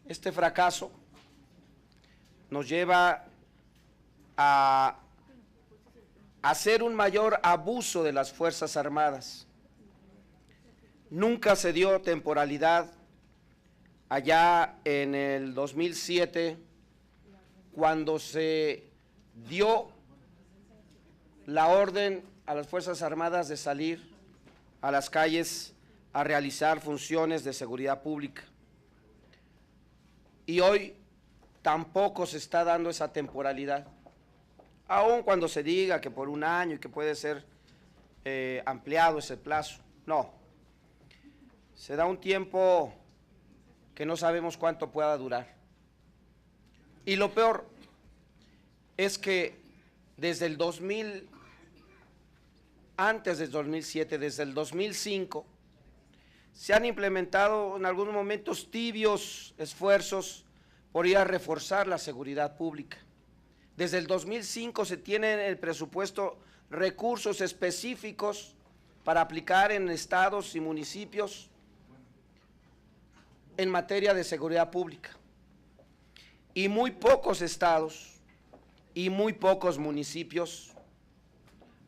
Este fracaso nos lleva a hacer un mayor abuso de las Fuerzas Armadas. Nunca se dio temporalidad allá en el 2007, cuando se dio la orden a las Fuerzas Armadas de salir a las calles a realizar funciones de seguridad pública. Y hoy tampoco se está dando esa temporalidad, aun cuando se diga que por un año y que puede ser ampliado ese plazo. No, se da un tiempo que no sabemos cuánto pueda durar. Y lo peor es que desde el 2000, antes del 2007, desde el 2005, se han implementado en algunos momentos tibios esfuerzos por ir a reforzar la seguridad pública. Desde el 2005 se tienen en el presupuesto recursos específicos para aplicar en estados y municipios en materia de seguridad pública. Y muy pocos estados y muy pocos municipios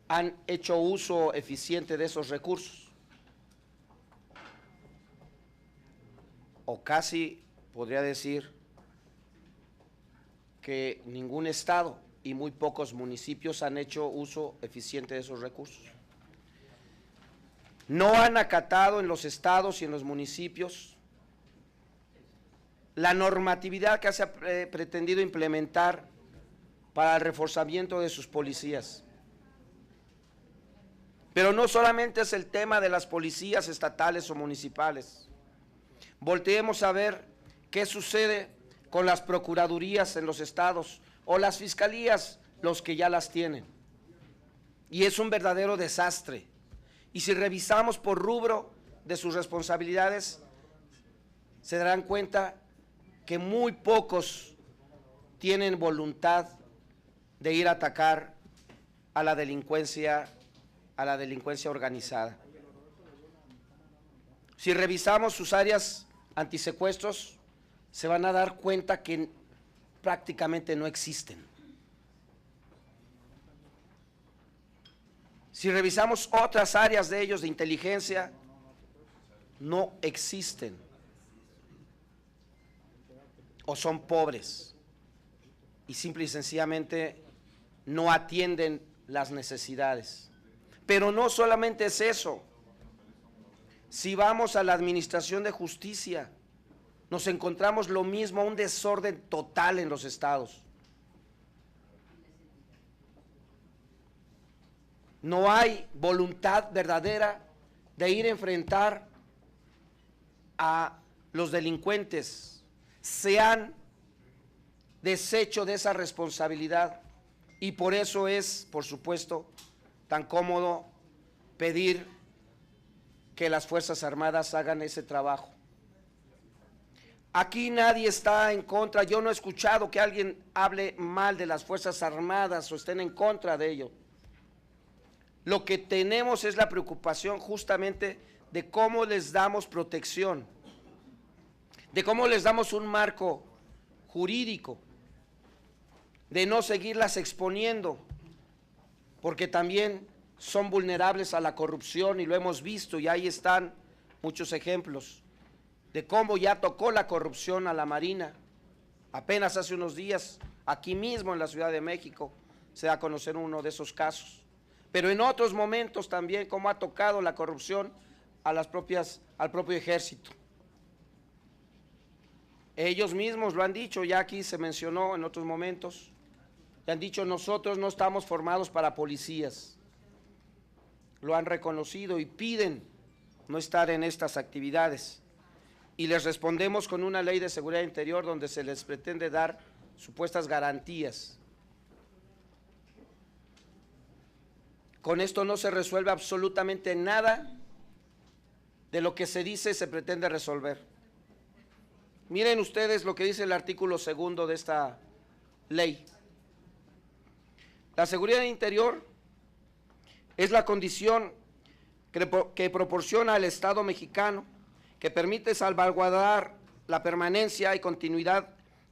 han hecho uso eficiente de esos recursos. O casi podría decir que ningún estado y muy pocos municipios han hecho uso eficiente de esos recursos. No han acatado en los estados y en los municipios la normatividad que se ha pretendido implementar para el reforzamiento de sus policías. Pero no solamente es el tema de las policías estatales o municipales. Volteemos a ver qué sucede con las procuradurías en los estados o las fiscalías, los que ya las tienen. Y es un verdadero desastre. Y si revisamos por rubro de sus responsabilidades, se darán cuenta que muy pocos tienen voluntad de ir a atacar a la delincuencia organizada. Si revisamos sus áreas antisecuestros, se van a dar cuenta que prácticamente no existen. Si revisamos otras áreas de ellos de inteligencia, no existen. O son pobres y simple y sencillamente no atienden las necesidades. Pero no solamente es eso. Si vamos a la administración de justicia, nos encontramos lo mismo, un desorden total en los estados. No hay voluntad verdadera de ir a enfrentar a los delincuentes. Se han deshecho de esa responsabilidad y por eso es, por supuesto, tan cómodo pedir que las Fuerzas Armadas hagan ese trabajo. Aquí nadie está en contra, yo no he escuchado que alguien hable mal de las Fuerzas Armadas o estén en contra de ello. Lo que tenemos es la preocupación justamente de cómo les damos protección, de cómo les damos un marco jurídico, de no seguirlas exponiendo, porque también son vulnerables a la corrupción y lo hemos visto y ahí están muchos ejemplos de cómo ya tocó la corrupción a la Marina. Apenas hace unos días, aquí mismo en la Ciudad de México, se da a conocer uno de esos casos. Pero en otros momentos también cómo ha tocado la corrupción a al propio ejército. Ellos mismos lo han dicho, ya aquí se mencionó en otros momentos, y han dicho nosotros no estamos formados para policías. Lo han reconocido y piden no estar en estas actividades. Y les respondemos con una ley de seguridad interior donde se les pretende dar supuestas garantías. Con esto no se resuelve absolutamente nada de lo que se dice se pretende resolver. Miren ustedes lo que dice el artículo 2 de esta ley. La seguridad interior es la condición que proporciona al Estado mexicano que permite salvaguardar la permanencia y continuidad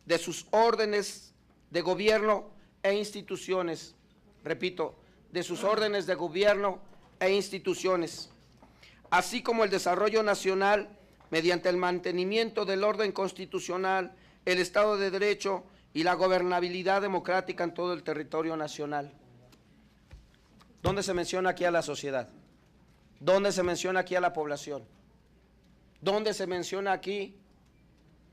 de sus órdenes de gobierno e instituciones. Repito, de sus órdenes de gobierno e instituciones, así como el desarrollo nacional mediante el mantenimiento del orden constitucional, el Estado de Derecho y la gobernabilidad democrática en todo el territorio nacional. ¿Dónde se menciona aquí a la sociedad? ¿Dónde se menciona aquí a la población? ¿Dónde se menciona aquí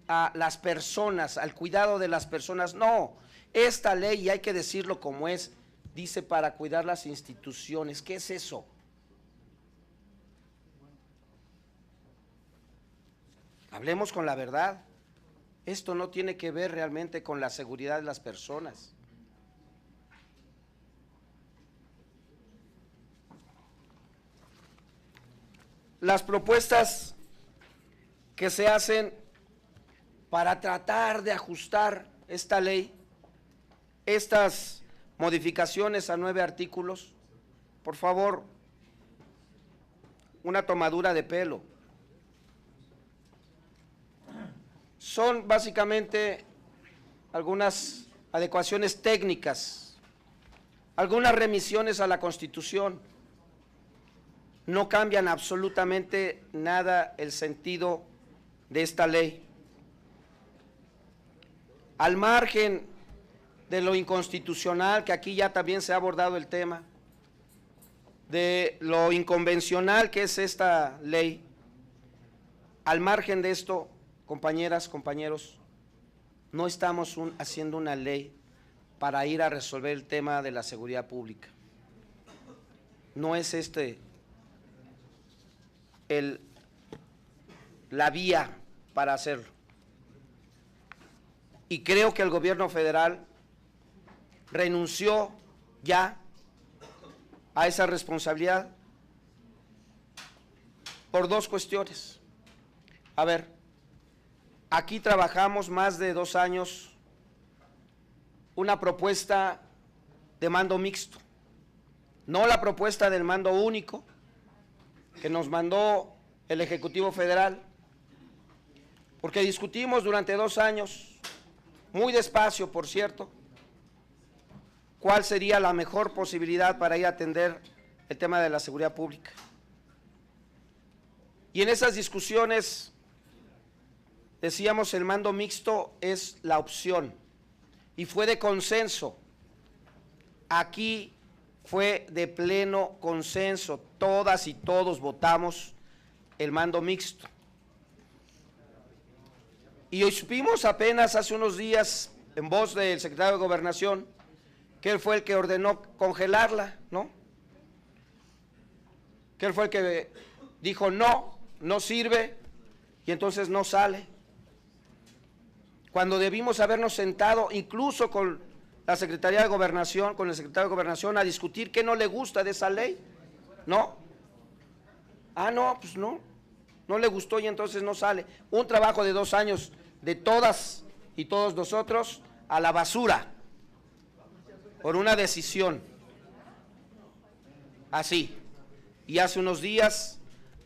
a las personas, al cuidado de las personas? No, esta ley, y hay que decirlo como es, dice para cuidar las instituciones. ¿Qué es eso? Hablemos con la verdad. Esto no tiene que ver realmente con la seguridad de las personas. Las propuestas que se hacen para tratar de ajustar esta ley, estas modificaciones a 9 artículos, por favor, una tomadura de pelo. Son básicamente algunas adecuaciones técnicas, algunas remisiones a la Constitución. No cambian absolutamente nada el sentido de esta ley. Al margen de lo inconstitucional, que aquí ya también se ha abordado el tema, de lo inconvencional que es esta ley, al margen de esto, compañeras, compañeros, no estamos haciendo una ley para ir a resolver el tema de la seguridad pública. No es la vía para hacerlo. Y creo que el gobierno federal renunció ya a esa responsabilidad por 2 cuestiones. A ver, aquí trabajamos más de 2 años una propuesta de mando mixto, no la propuesta del mando único que nos mandó el Ejecutivo Federal, porque discutimos durante 2 años, muy despacio por cierto, cuál sería la mejor posibilidad para ir a atender el tema de la seguridad pública. Y en esas discusiones decíamos el mando mixto es la opción, y fue de consenso. Aquí fue de pleno consenso, todas y todos votamos el mando mixto. Y hoy supimos apenas hace unos días, en voz del secretario de Gobernación, que él fue el que ordenó congelarla, ¿no? Que él fue el que dijo no, no sirve, y entonces no sale. Cuando debimos habernos sentado incluso con la Secretaría de Gobernación, con el secretario de Gobernación, a discutir qué no le gusta de esa ley, ¿no? Ah, no, pues no le gustó y entonces no sale. Un trabajo de 2 años de todas y todos nosotros a la basura, por una decisión, así. Y hace unos días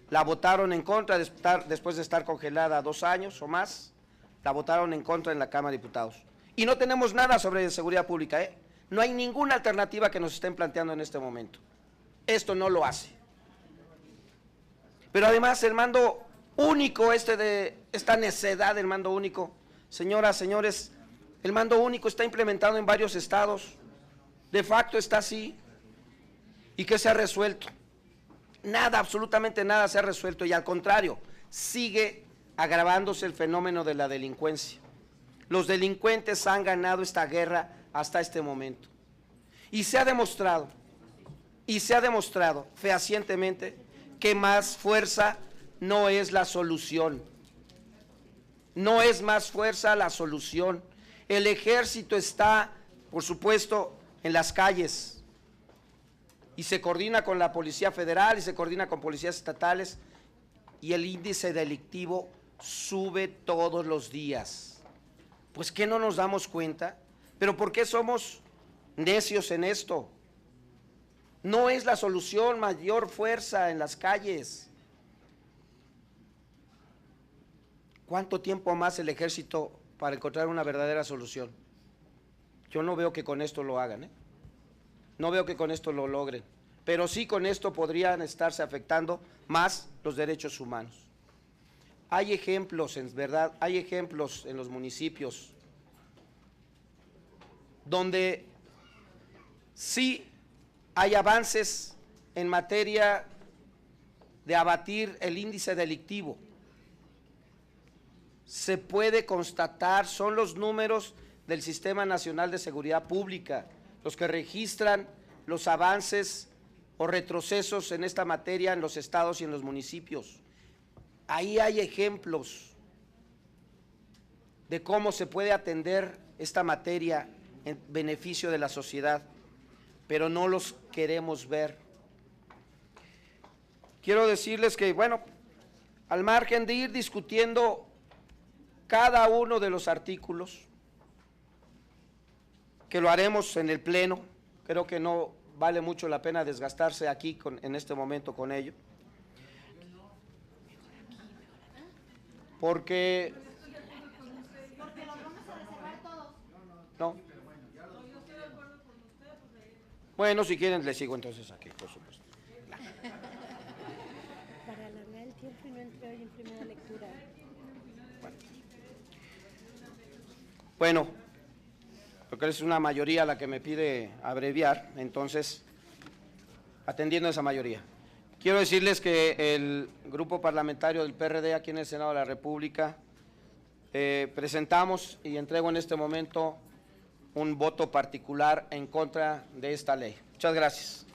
la votaron en contra, después de estar congelada 2 años o más, la votaron en contra en la Cámara de Diputados. Y no tenemos nada sobre seguridad pública, ¿eh? No hay ninguna alternativa que nos estén planteando en este momento. Esto no lo hace. Pero además el mando único, esta necedad del mando único, señoras, señores, el mando único está implementado en varios estados, de facto está así. ¿Y qué se ha resuelto? Nada, absolutamente nada se ha resuelto, y al contrario, sigue agravándose el fenómeno de la delincuencia. Los delincuentes han ganado esta guerra hasta este momento. Y se ha demostrado fehacientemente que más fuerza no es la solución. No es más fuerza la solución. El ejército está, por supuesto, en las calles y se coordina con la Policía Federal y se coordina con policías estatales, y el índice delictivo sube todos los días. Pues ¿qué no nos damos cuenta? ¿Pero por qué somos necios en esto? No es la solución mayor fuerza en las calles. ¿Cuánto tiempo más el ejército para encontrar una verdadera solución? Yo no veo que con esto lo hagan, ¿eh? No veo que con esto lo logren, pero sí con esto podrían estarse afectando más los derechos humanos. Hay ejemplos, en verdad, hay ejemplos en los municipios donde sí hay avances en materia de abatir el índice delictivo. Se puede constatar, son los números del Sistema Nacional de Seguridad Pública los que registran los avances o retrocesos en esta materia en los estados y en los municipios. Ahí hay ejemplos de cómo se puede atender esta materia en beneficio de la sociedad, pero no los queremos ver. Quiero decirles que, bueno, al margen de ir discutiendo cada uno de los artículos, que lo haremos en el Pleno, creo que no vale mucho la pena desgastarse aquí en este momento con ello, porque los vamos a reservar todos. No. Bueno, si quieren les sigo entonces aquí, por supuesto. Para alargar el tiempo y no entre hoy en primera lectura. Bueno, porque es una mayoría la que me pide abreviar, entonces, atendiendo a esa mayoría. Quiero decirles que el grupo parlamentario del PRD aquí en el Senado de la República presentamos y entrego en este momento un voto particular en contra de esta ley. Muchas gracias.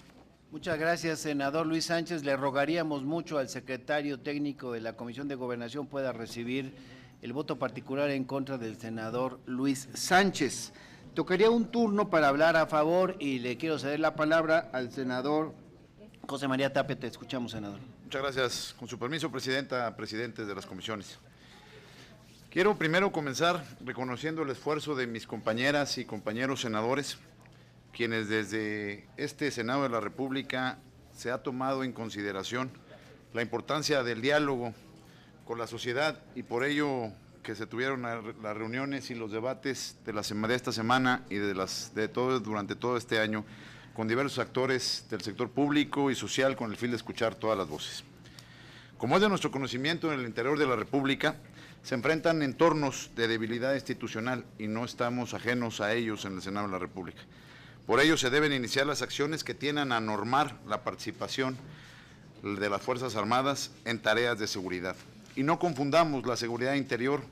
Muchas gracias, senador Luis Sánchez. Le rogaríamos mucho al secretario técnico de la Comisión de Gobernación pueda recibir el voto particular en contra del senador Luis Sánchez. Tocaría un turno para hablar a favor y le quiero ceder la palabra al senador José María Tapia. Te escuchamos, senador. Muchas gracias. Con su permiso, presidenta, presidentes de las comisiones. Quiero primero comenzar reconociendo el esfuerzo de mis compañeras y compañeros senadores, quienes desde este Senado de la República se ha tomado en consideración la importancia del diálogo con la sociedad y por ello que se tuvieron las reuniones y los debates de esta semana y durante todo este año con diversos actores del sector público y social con el fin de escuchar todas las voces. Como es de nuestro conocimiento, en el interior de la República se enfrentan entornos de debilidad institucional y no estamos ajenos a ellos en el Senado de la República. Por ello se deben iniciar las acciones que tiendan a normar la participación de las Fuerzas Armadas en tareas de seguridad. Y no confundamos la seguridad interior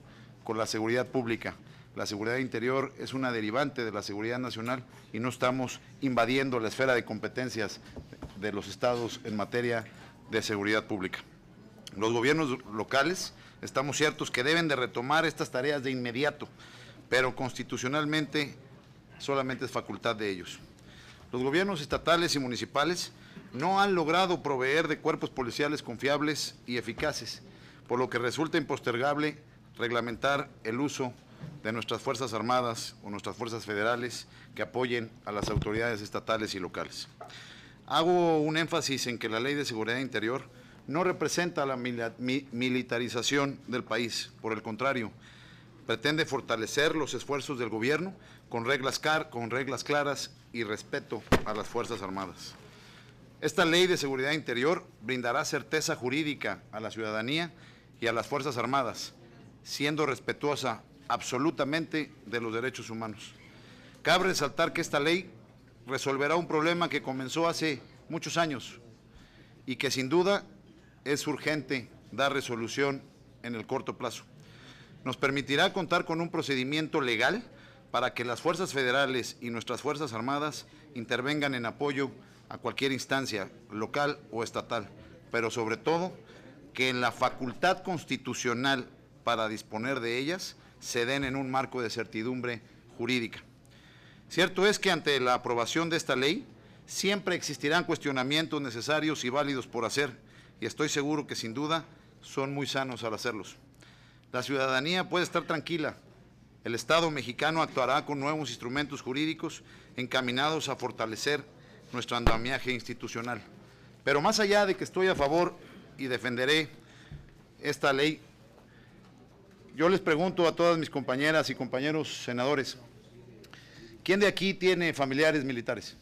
con la seguridad pública. La seguridad interior es una derivante de la seguridad nacional y no estamos invadiendo la esfera de competencias de los estados en materia de seguridad pública. Los gobiernos locales estamos ciertos que deben de retomar estas tareas de inmediato, pero constitucionalmente solamente es facultad de ellos. Los gobiernos estatales y municipales no han logrado proveer de cuerpos policiales confiables y eficaces, por lo que resulta impostergable reglamentar el uso de nuestras Fuerzas Armadas o nuestras fuerzas federales que apoyen a las autoridades estatales y locales. Hago un énfasis en que la Ley de Seguridad Interior no representa la militarización del país, por el contrario, pretende fortalecer los esfuerzos del gobierno con reglas claras y respeto a las Fuerzas Armadas. Esta Ley de Seguridad Interior brindará certeza jurídica a la ciudadanía y a las Fuerzas Armadas, siendo respetuosa absolutamente de los derechos humanos. Cabe resaltar que esta ley resolverá un problema que comenzó hace muchos años y que sin duda es urgente dar resolución en el corto plazo. Nos permitirá contar con un procedimiento legal para que las fuerzas federales y nuestras Fuerzas Armadas intervengan en apoyo a cualquier instancia, local o estatal, pero sobre todo que la facultad constitucional para disponer de ellas se den en un marco de certidumbre jurídica. Cierto es que ante la aprobación de esta ley siempre existirán cuestionamientos necesarios y válidos por hacer, y estoy seguro que sin duda son muy sanos al hacerlos. La ciudadanía puede estar tranquila. El Estado mexicano actuará con nuevos instrumentos jurídicos encaminados a fortalecer nuestro andamiaje institucional. Pero más allá de que estoy a favor y defenderé esta ley, yo les pregunto a todas mis compañeras y compañeros senadores, ¿quién de aquí tiene familiares militares?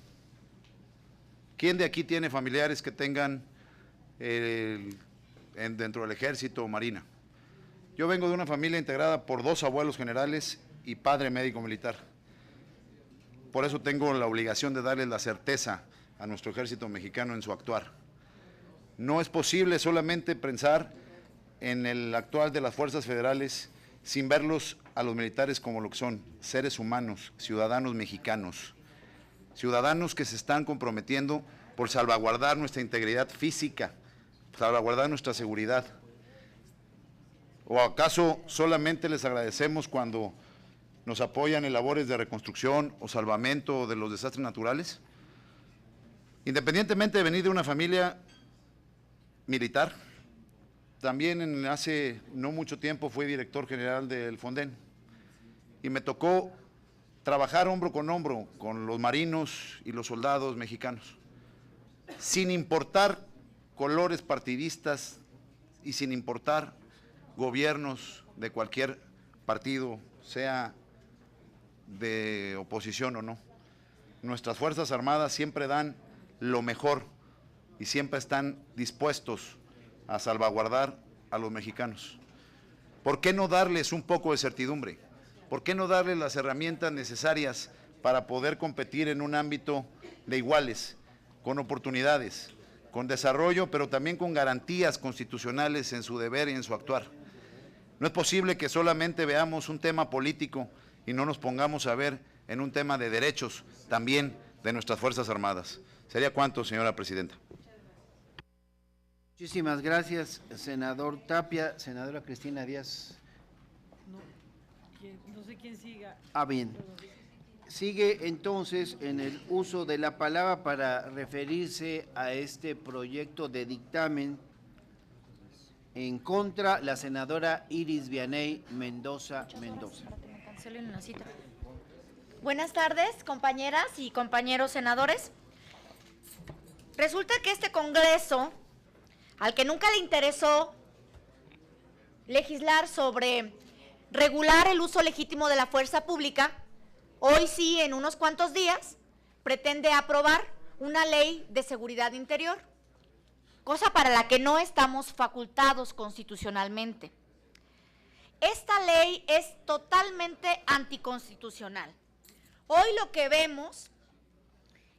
¿Quién de aquí tiene familiares que tengan dentro del ejército o marina? Yo vengo de una familia integrada por 2 abuelos generales y padre médico militar. Por eso tengo la obligación de darles la certeza a nuestro ejército mexicano en su actuar. No es posible solamente pensar en el actual de las fuerzas federales sin verlos a los militares como lo que son, seres humanos, ciudadanos mexicanos, ciudadanos que se están comprometiendo por salvaguardar nuestra integridad física, salvaguardar nuestra seguridad. ¿O acaso solamente les agradecemos cuando nos apoyan en labores de reconstrucción o salvamento de los desastres naturales? Independientemente de venir de una familia militar, también hace no mucho tiempo fui director general del Fonden y me tocó trabajar hombro con los marinos y los soldados mexicanos, sin importar colores partidistas y sin importar gobiernos de cualquier partido, sea de oposición o no. Nuestras Fuerzas Armadas siempre dan lo mejor y siempre están dispuestos a salvaguardar a los mexicanos. ¿Por qué no darles un poco de certidumbre? ¿Por qué no darles las herramientas necesarias para poder competir en un ámbito de iguales, con oportunidades, con desarrollo, pero también con garantías constitucionales en su deber y en su actuar? No es posible que solamente veamos un tema político y no nos pongamos a ver en un tema de derechos también de nuestras Fuerzas Armadas. ¿Sería cuánto, señora presidenta? Muchísimas gracias, senador Tapia. Senadora Cristina Díaz. No sé quién siga. Bien. Sigue entonces en el uso de la palabra para referirse a este proyecto de dictamen en contra la senadora Iris Vianey Mendoza. Buenas tardes, compañeras y compañeros senadores. Resulta que este Congreso, al que nunca le interesó legislar sobre regular el uso legítimo de la fuerza pública, hoy sí, en unos cuantos días, pretende aprobar una ley de seguridad interior, cosa para la que no estamos facultados constitucionalmente. Esta ley es totalmente anticonstitucional. Hoy lo que vemos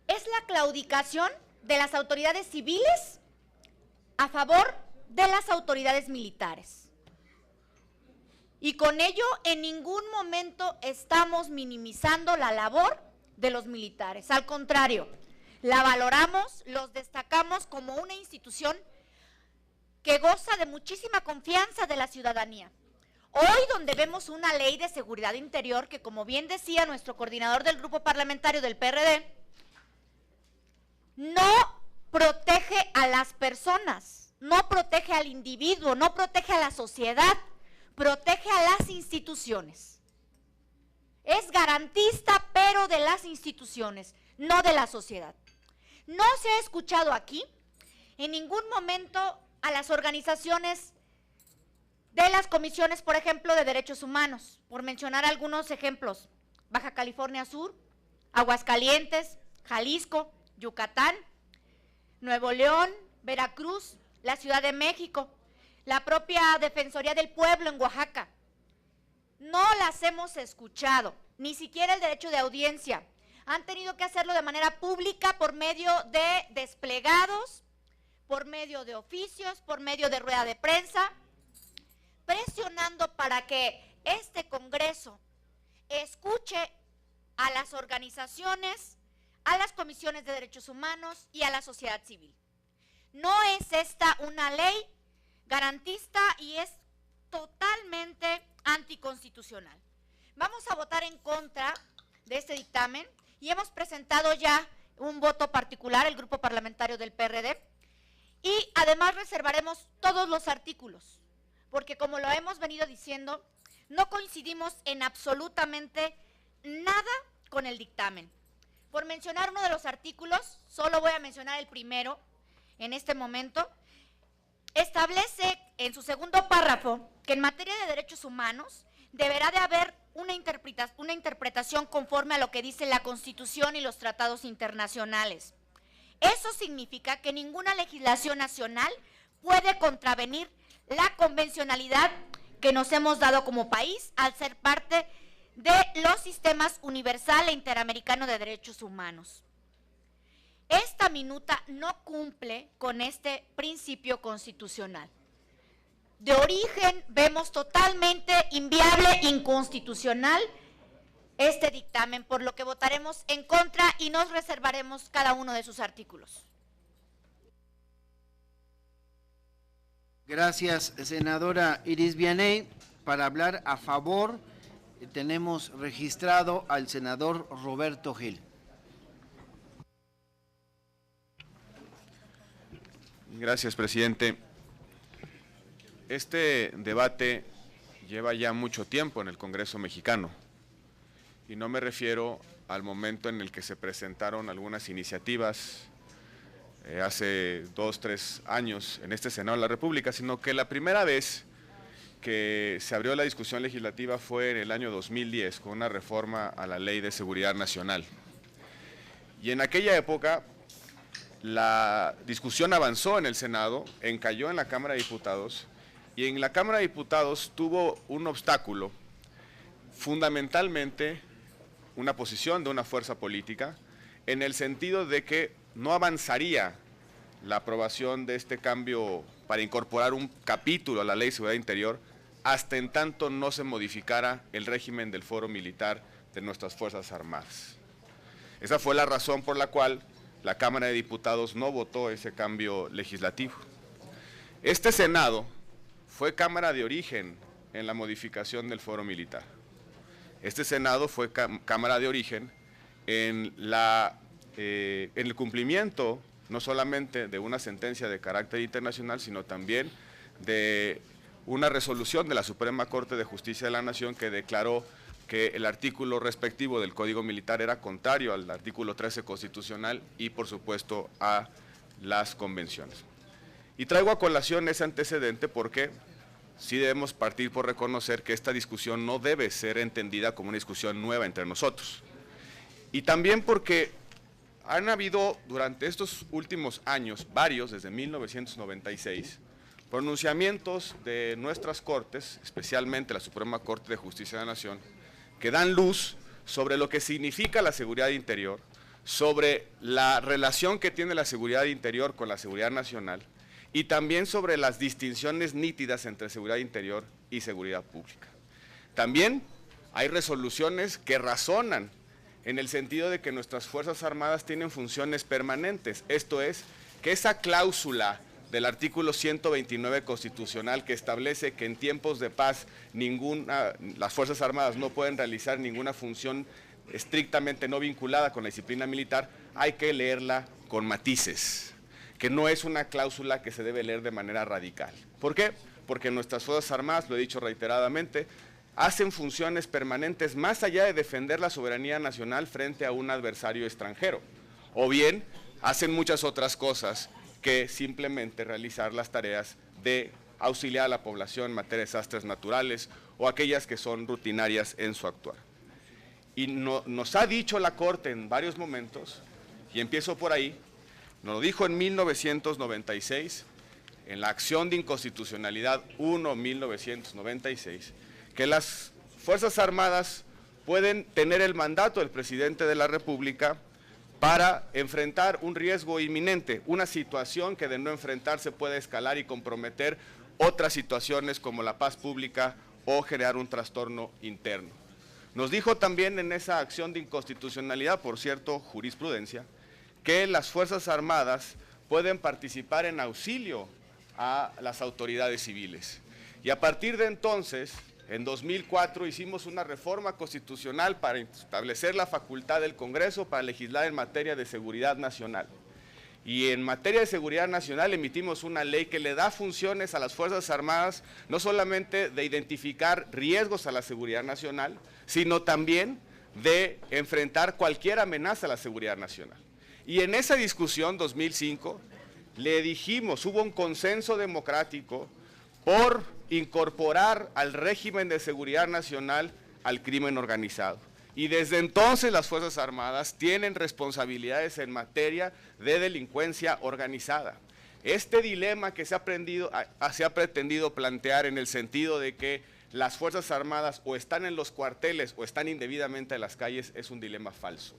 es la claudicación de las autoridades civiles a favor de las autoridades militares. Y con ello en ningún momento estamos minimizando la labor de los militares. Al contrario, la valoramos, los destacamos como una institución que goza de muchísima confianza de la ciudadanía. Hoy donde vemos una ley de seguridad interior que, como bien decía nuestro coordinador del grupo parlamentario del PRD, no protege a las personas, no protege al individuo, no protege a la sociedad, protege a las instituciones. Es garantista, pero de las instituciones, no de la sociedad. No se ha escuchado aquí en ningún momento a las organizaciones de las comisiones, por ejemplo, de derechos humanos, por mencionar algunos ejemplos: Baja California Sur, Aguascalientes, Jalisco, Yucatán, Nuevo León, Veracruz, la Ciudad de México, la propia Defensoría del Pueblo en Oaxaca. No las hemos escuchado, ni siquiera el derecho de audiencia. Han tenido que hacerlo de manera pública por medio de desplegados, por medio de oficios, por medio de rueda de prensa, presionando para que este Congreso escuche a las organizaciones, a las comisiones de derechos humanos y a la sociedad civil. No es esta una ley garantista y es totalmente anticonstitucional. Vamos a votar en contra de este dictamen y hemos presentado ya un voto particular, el grupo parlamentario del PRD, y además reservaremos todos los artículos, porque como lo hemos venido diciendo, no coincidimos en absolutamente nada con el dictamen. Por mencionar uno de los artículos, solo voy a mencionar el primero en este momento. Establece en su segundo párrafo que en materia de derechos humanos deberá de haber una interpretación conforme a lo que dice la Constitución y los tratados internacionales. Eso significa que ninguna legislación nacional puede contravenir la convencionalidad que nos hemos dado como país al ser parte de los sistemas universal e interamericano de derechos humanos. Esta minuta no cumple con este principio constitucional. De origen vemos totalmente inviable, inconstitucional este dictamen, por lo que votaremos en contra y nos reservaremos cada uno de sus artículos. Gracias, senadora Iris Vianey. Para hablar a favor, tenemos registrado al senador Roberto Gil. Gracias, presidente. Este debate lleva ya mucho tiempo en el Congreso mexicano y no me refiero al momento en el que se presentaron algunas iniciativas hace 2, 3 años en este Senado de la República, sino que la primera vez que se abrió la discusión legislativa fue en el año 2010 con una reforma a la Ley de Seguridad Nacional. Y en aquella época la discusión avanzó en el Senado, encalló en la Cámara de Diputados, y en la Cámara de Diputados tuvo un obstáculo, fundamentalmente una posición de una fuerza política, en el sentido de que no avanzaría la aprobación de este cambio para incorporar un capítulo a la Ley de Seguridad Interior hasta en tanto no se modificara el régimen del fuero militar de nuestras Fuerzas Armadas. Esa fue la razón por la cual la Cámara de Diputados no votó ese cambio legislativo. Este Senado fue Cámara de origen en la modificación del fuero militar. Este Senado fue Cámara de origen en el cumplimiento no solamente de una sentencia de carácter internacional, sino también de una resolución de la Suprema Corte de Justicia de la Nación que declaró que el artículo respectivo del Código Militar era contrario al artículo 13 constitucional y, por supuesto, a las convenciones. Y traigo a colación ese antecedente porque sí debemos partir por reconocer que esta discusión no debe ser entendida como una discusión nueva entre nosotros. Y también porque han habido durante estos últimos años, varios, desde 1996, pronunciamientos de nuestras cortes, especialmente la Suprema Corte de Justicia de la Nación, que dan luz sobre lo que significa la seguridad interior, sobre la relación que tiene la seguridad interior con la seguridad nacional y también sobre las distinciones nítidas entre seguridad interior y seguridad pública. También hay resoluciones que razonan en el sentido de que nuestras Fuerzas Armadas tienen funciones permanentes, esto es, que esa cláusula del artículo 129 constitucional que establece que en tiempos de paz las Fuerzas Armadas no pueden realizar ninguna función estrictamente no vinculada con la disciplina militar, hay que leerla con matices, que no es una cláusula que se debe leer de manera radical. ¿Por qué? Porque nuestras Fuerzas Armadas, lo he dicho reiteradamente, hacen funciones permanentes más allá de defender la soberanía nacional frente a un adversario extranjero, o bien hacen muchas otras cosas que simplemente realizar las tareas de auxiliar a la población en materia de desastres naturales o aquellas que son rutinarias en su actuar. Y nos ha dicho la Corte en varios momentos, y empiezo por ahí, nos lo dijo en 1996, en la acción de inconstitucionalidad 1/1996, que las Fuerzas Armadas pueden tener el mandato del presidente de la República para enfrentar un riesgo inminente, una situación que de no enfrentarse puede escalar y comprometer otras situaciones como la paz pública o generar un trastorno interno. Nos dijo también en esa acción de inconstitucionalidad, por cierto, jurisprudencia, que las Fuerzas Armadas pueden participar en auxilio a las autoridades civiles. Y a partir de entonces, en 2004 hicimos una reforma constitucional para establecer la facultad del Congreso para legislar en materia de seguridad nacional. Y en materia de seguridad nacional emitimos una ley que le da funciones a las Fuerzas Armadas, no solamente de identificar riesgos a la seguridad nacional, sino también de enfrentar cualquier amenaza a la seguridad nacional. Y en esa discusión, 2005, le dijimos, hubo un consenso democrático por incorporar al régimen de seguridad nacional al crimen organizado. Y desde entonces las Fuerzas Armadas tienen responsabilidades en materia de delincuencia organizada. Este dilema que se ha pretendido plantear en el sentido de que las Fuerzas Armadas o están en los cuarteles o están indebidamente en las calles es un dilema falso.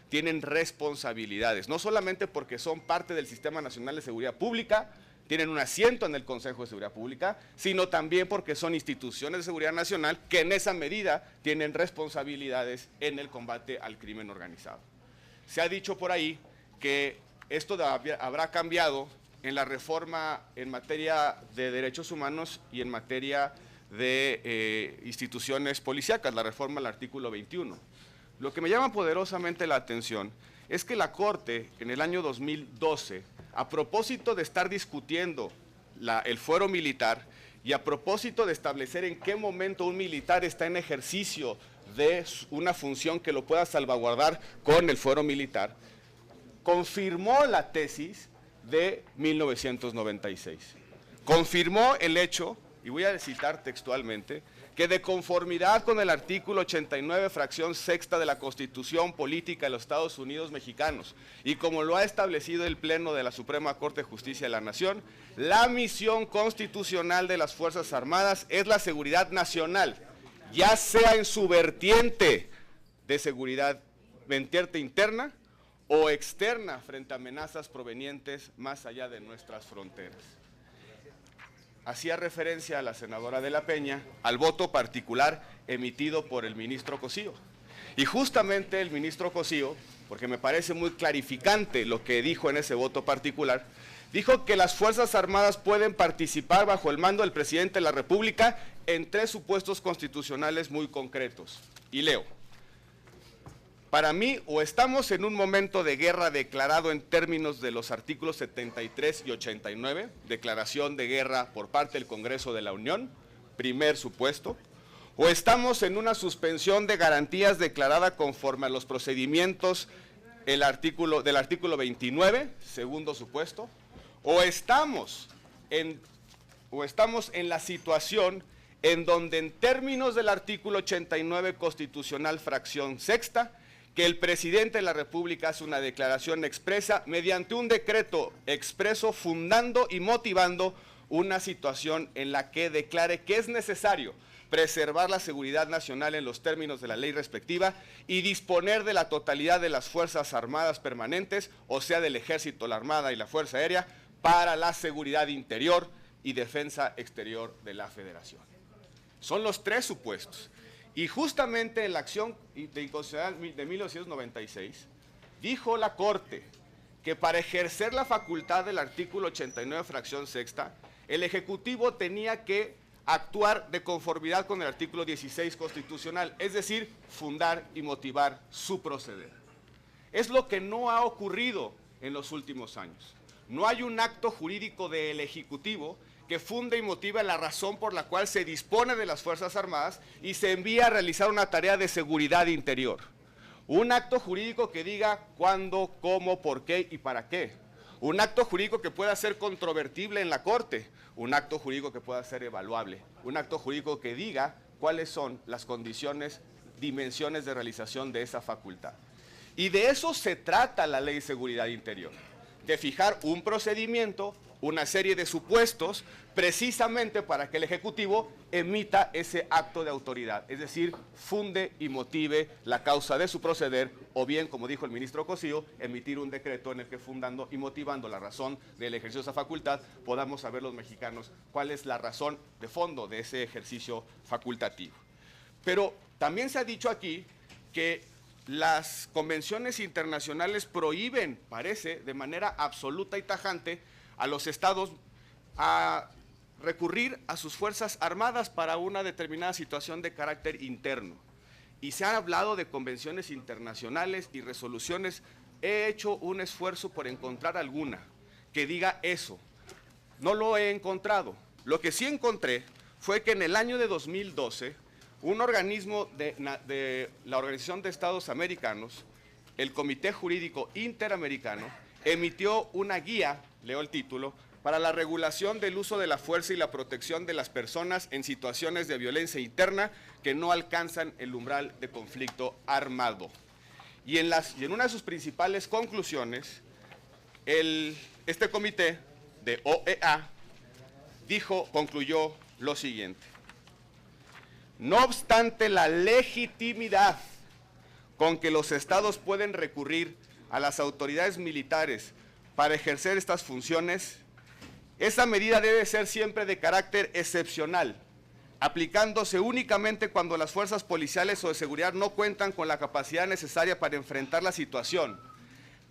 Tienen responsabilidades, no solamente porque son parte del Sistema Nacional de Seguridad Pública, tienen un asiento en el Consejo de Seguridad Pública, sino también porque son instituciones de seguridad nacional que en esa medida tienen responsabilidades en el combate al crimen organizado. Se ha dicho por ahí que esto habrá cambiado en la reforma en materia de derechos humanos y en materia de instituciones policíacas, la reforma al artículo 21. Lo que me llama poderosamente la atención es que la Corte en el año 2012, a propósito de estar discutiendo el fuero militar y a propósito de establecer en qué momento un militar está en ejercicio de una función que lo pueda salvaguardar con el fuero militar, confirmó la tesis de 1996. Confirmó el hecho, y voy a citar textualmente, que de conformidad con el artículo 89, fracción sexta de la Constitución Política de los Estados Unidos Mexicanos, y como lo ha establecido el Pleno de la Suprema Corte de Justicia de la Nación, la misión constitucional de las Fuerzas Armadas es la seguridad nacional, ya sea en su vertiente de seguridad, vertiente interna o externa frente a amenazas provenientes más allá de nuestras fronteras. Hacía referencia a la senadora de la Peña al voto particular emitido por el ministro Cosío. Y justamente el ministro Cosío, porque me parece muy clarificante lo que dijo en ese voto particular, dijo que las Fuerzas Armadas pueden participar bajo el mando del presidente de la República en 3 supuestos constitucionales muy concretos. Y leo: para mí, o estamos en un momento de guerra declarado en términos de los artículos 73 y 89, declaración de guerra por parte del Congreso de la Unión, primer supuesto, o estamos en una suspensión de garantías declarada conforme a los procedimientos del artículo 29, segundo supuesto, o estamos en la situación en donde en términos del artículo 89 constitucional, fracción sexta, que el presidente de la República hace una declaración expresa mediante un decreto expreso fundando y motivando una situación en la que declare que es necesario preservar la seguridad nacional en los términos de la ley respectiva y disponer de la totalidad de las Fuerzas Armadas permanentes, o sea, del Ejército, la Armada y la Fuerza Aérea, para la seguridad interior y defensa exterior de la Federación. Son los 3 supuestos. Y justamente en la acción de inconstitucionalidad de 1996, dijo la Corte que para ejercer la facultad del artículo 89, fracción sexta, el Ejecutivo tenía que actuar de conformidad con el artículo 16 constitucional, es decir, fundar y motivar su proceder. Es lo que no ha ocurrido en los últimos años. No hay un acto jurídico del Ejecutivo que funde y motiva la razón por la cual se dispone de las Fuerzas Armadas y se envía a realizar una tarea de seguridad interior. Un acto jurídico que diga cuándo, cómo, por qué y para qué. Un acto jurídico que pueda ser controvertible en la Corte. Un acto jurídico que pueda ser evaluable. Un acto jurídico que diga cuáles son las condiciones, dimensiones de realización de esa facultad. Y de eso se trata la Ley de Seguridad Interior. De fijar un procedimiento, una serie de supuestos, precisamente para que el Ejecutivo emita ese acto de autoridad, es decir, funde y motive la causa de su proceder, o bien, como dijo el ministro Cosío, emitir un decreto en el que fundando y motivando la razón del ejercicio de esa facultad, podamos saber los mexicanos cuál es la razón de fondo de ese ejercicio facultativo. Pero también se ha dicho aquí que las convenciones internacionales prohíben, parece, de manera absoluta y tajante, a los estados a recurrir a sus fuerzas armadas para una determinada situación de carácter interno. Y se ha hablado de convenciones internacionales y resoluciones. He hecho un esfuerzo por encontrar alguna que diga eso. No lo he encontrado. Lo que sí encontré fue que en el año de 2012, un organismo de la Organización de Estados Americanos, el Comité Jurídico Interamericano, emitió una guía, leo el título, para la regulación del uso de la fuerza y la protección de las personas en situaciones de violencia interna que no alcanzan el umbral de conflicto armado. Y en una de sus principales conclusiones, este comité de OEA concluyó lo siguiente: no obstante la legitimidad con que los estados pueden recurrir a las autoridades militares para ejercer estas funciones, esa medida debe ser siempre de carácter excepcional, aplicándose únicamente cuando las fuerzas policiales o de seguridad no cuentan con la capacidad necesaria para enfrentar la situación.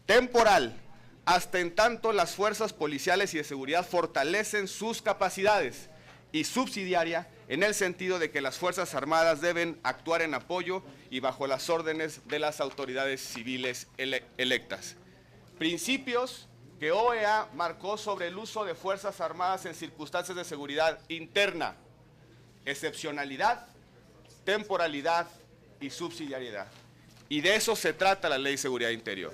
Temporal, hasta en tanto las fuerzas policiales y de seguridad fortalecen sus capacidades, y subsidiaria en el sentido de que las Fuerzas Armadas deben actuar en apoyo y bajo las órdenes de las autoridades civiles electas. Principios que OEA marcó sobre el uso de Fuerzas Armadas en circunstancias de seguridad interna: excepcionalidad, temporalidad y subsidiariedad. Y de eso se trata la Ley de Seguridad Interior,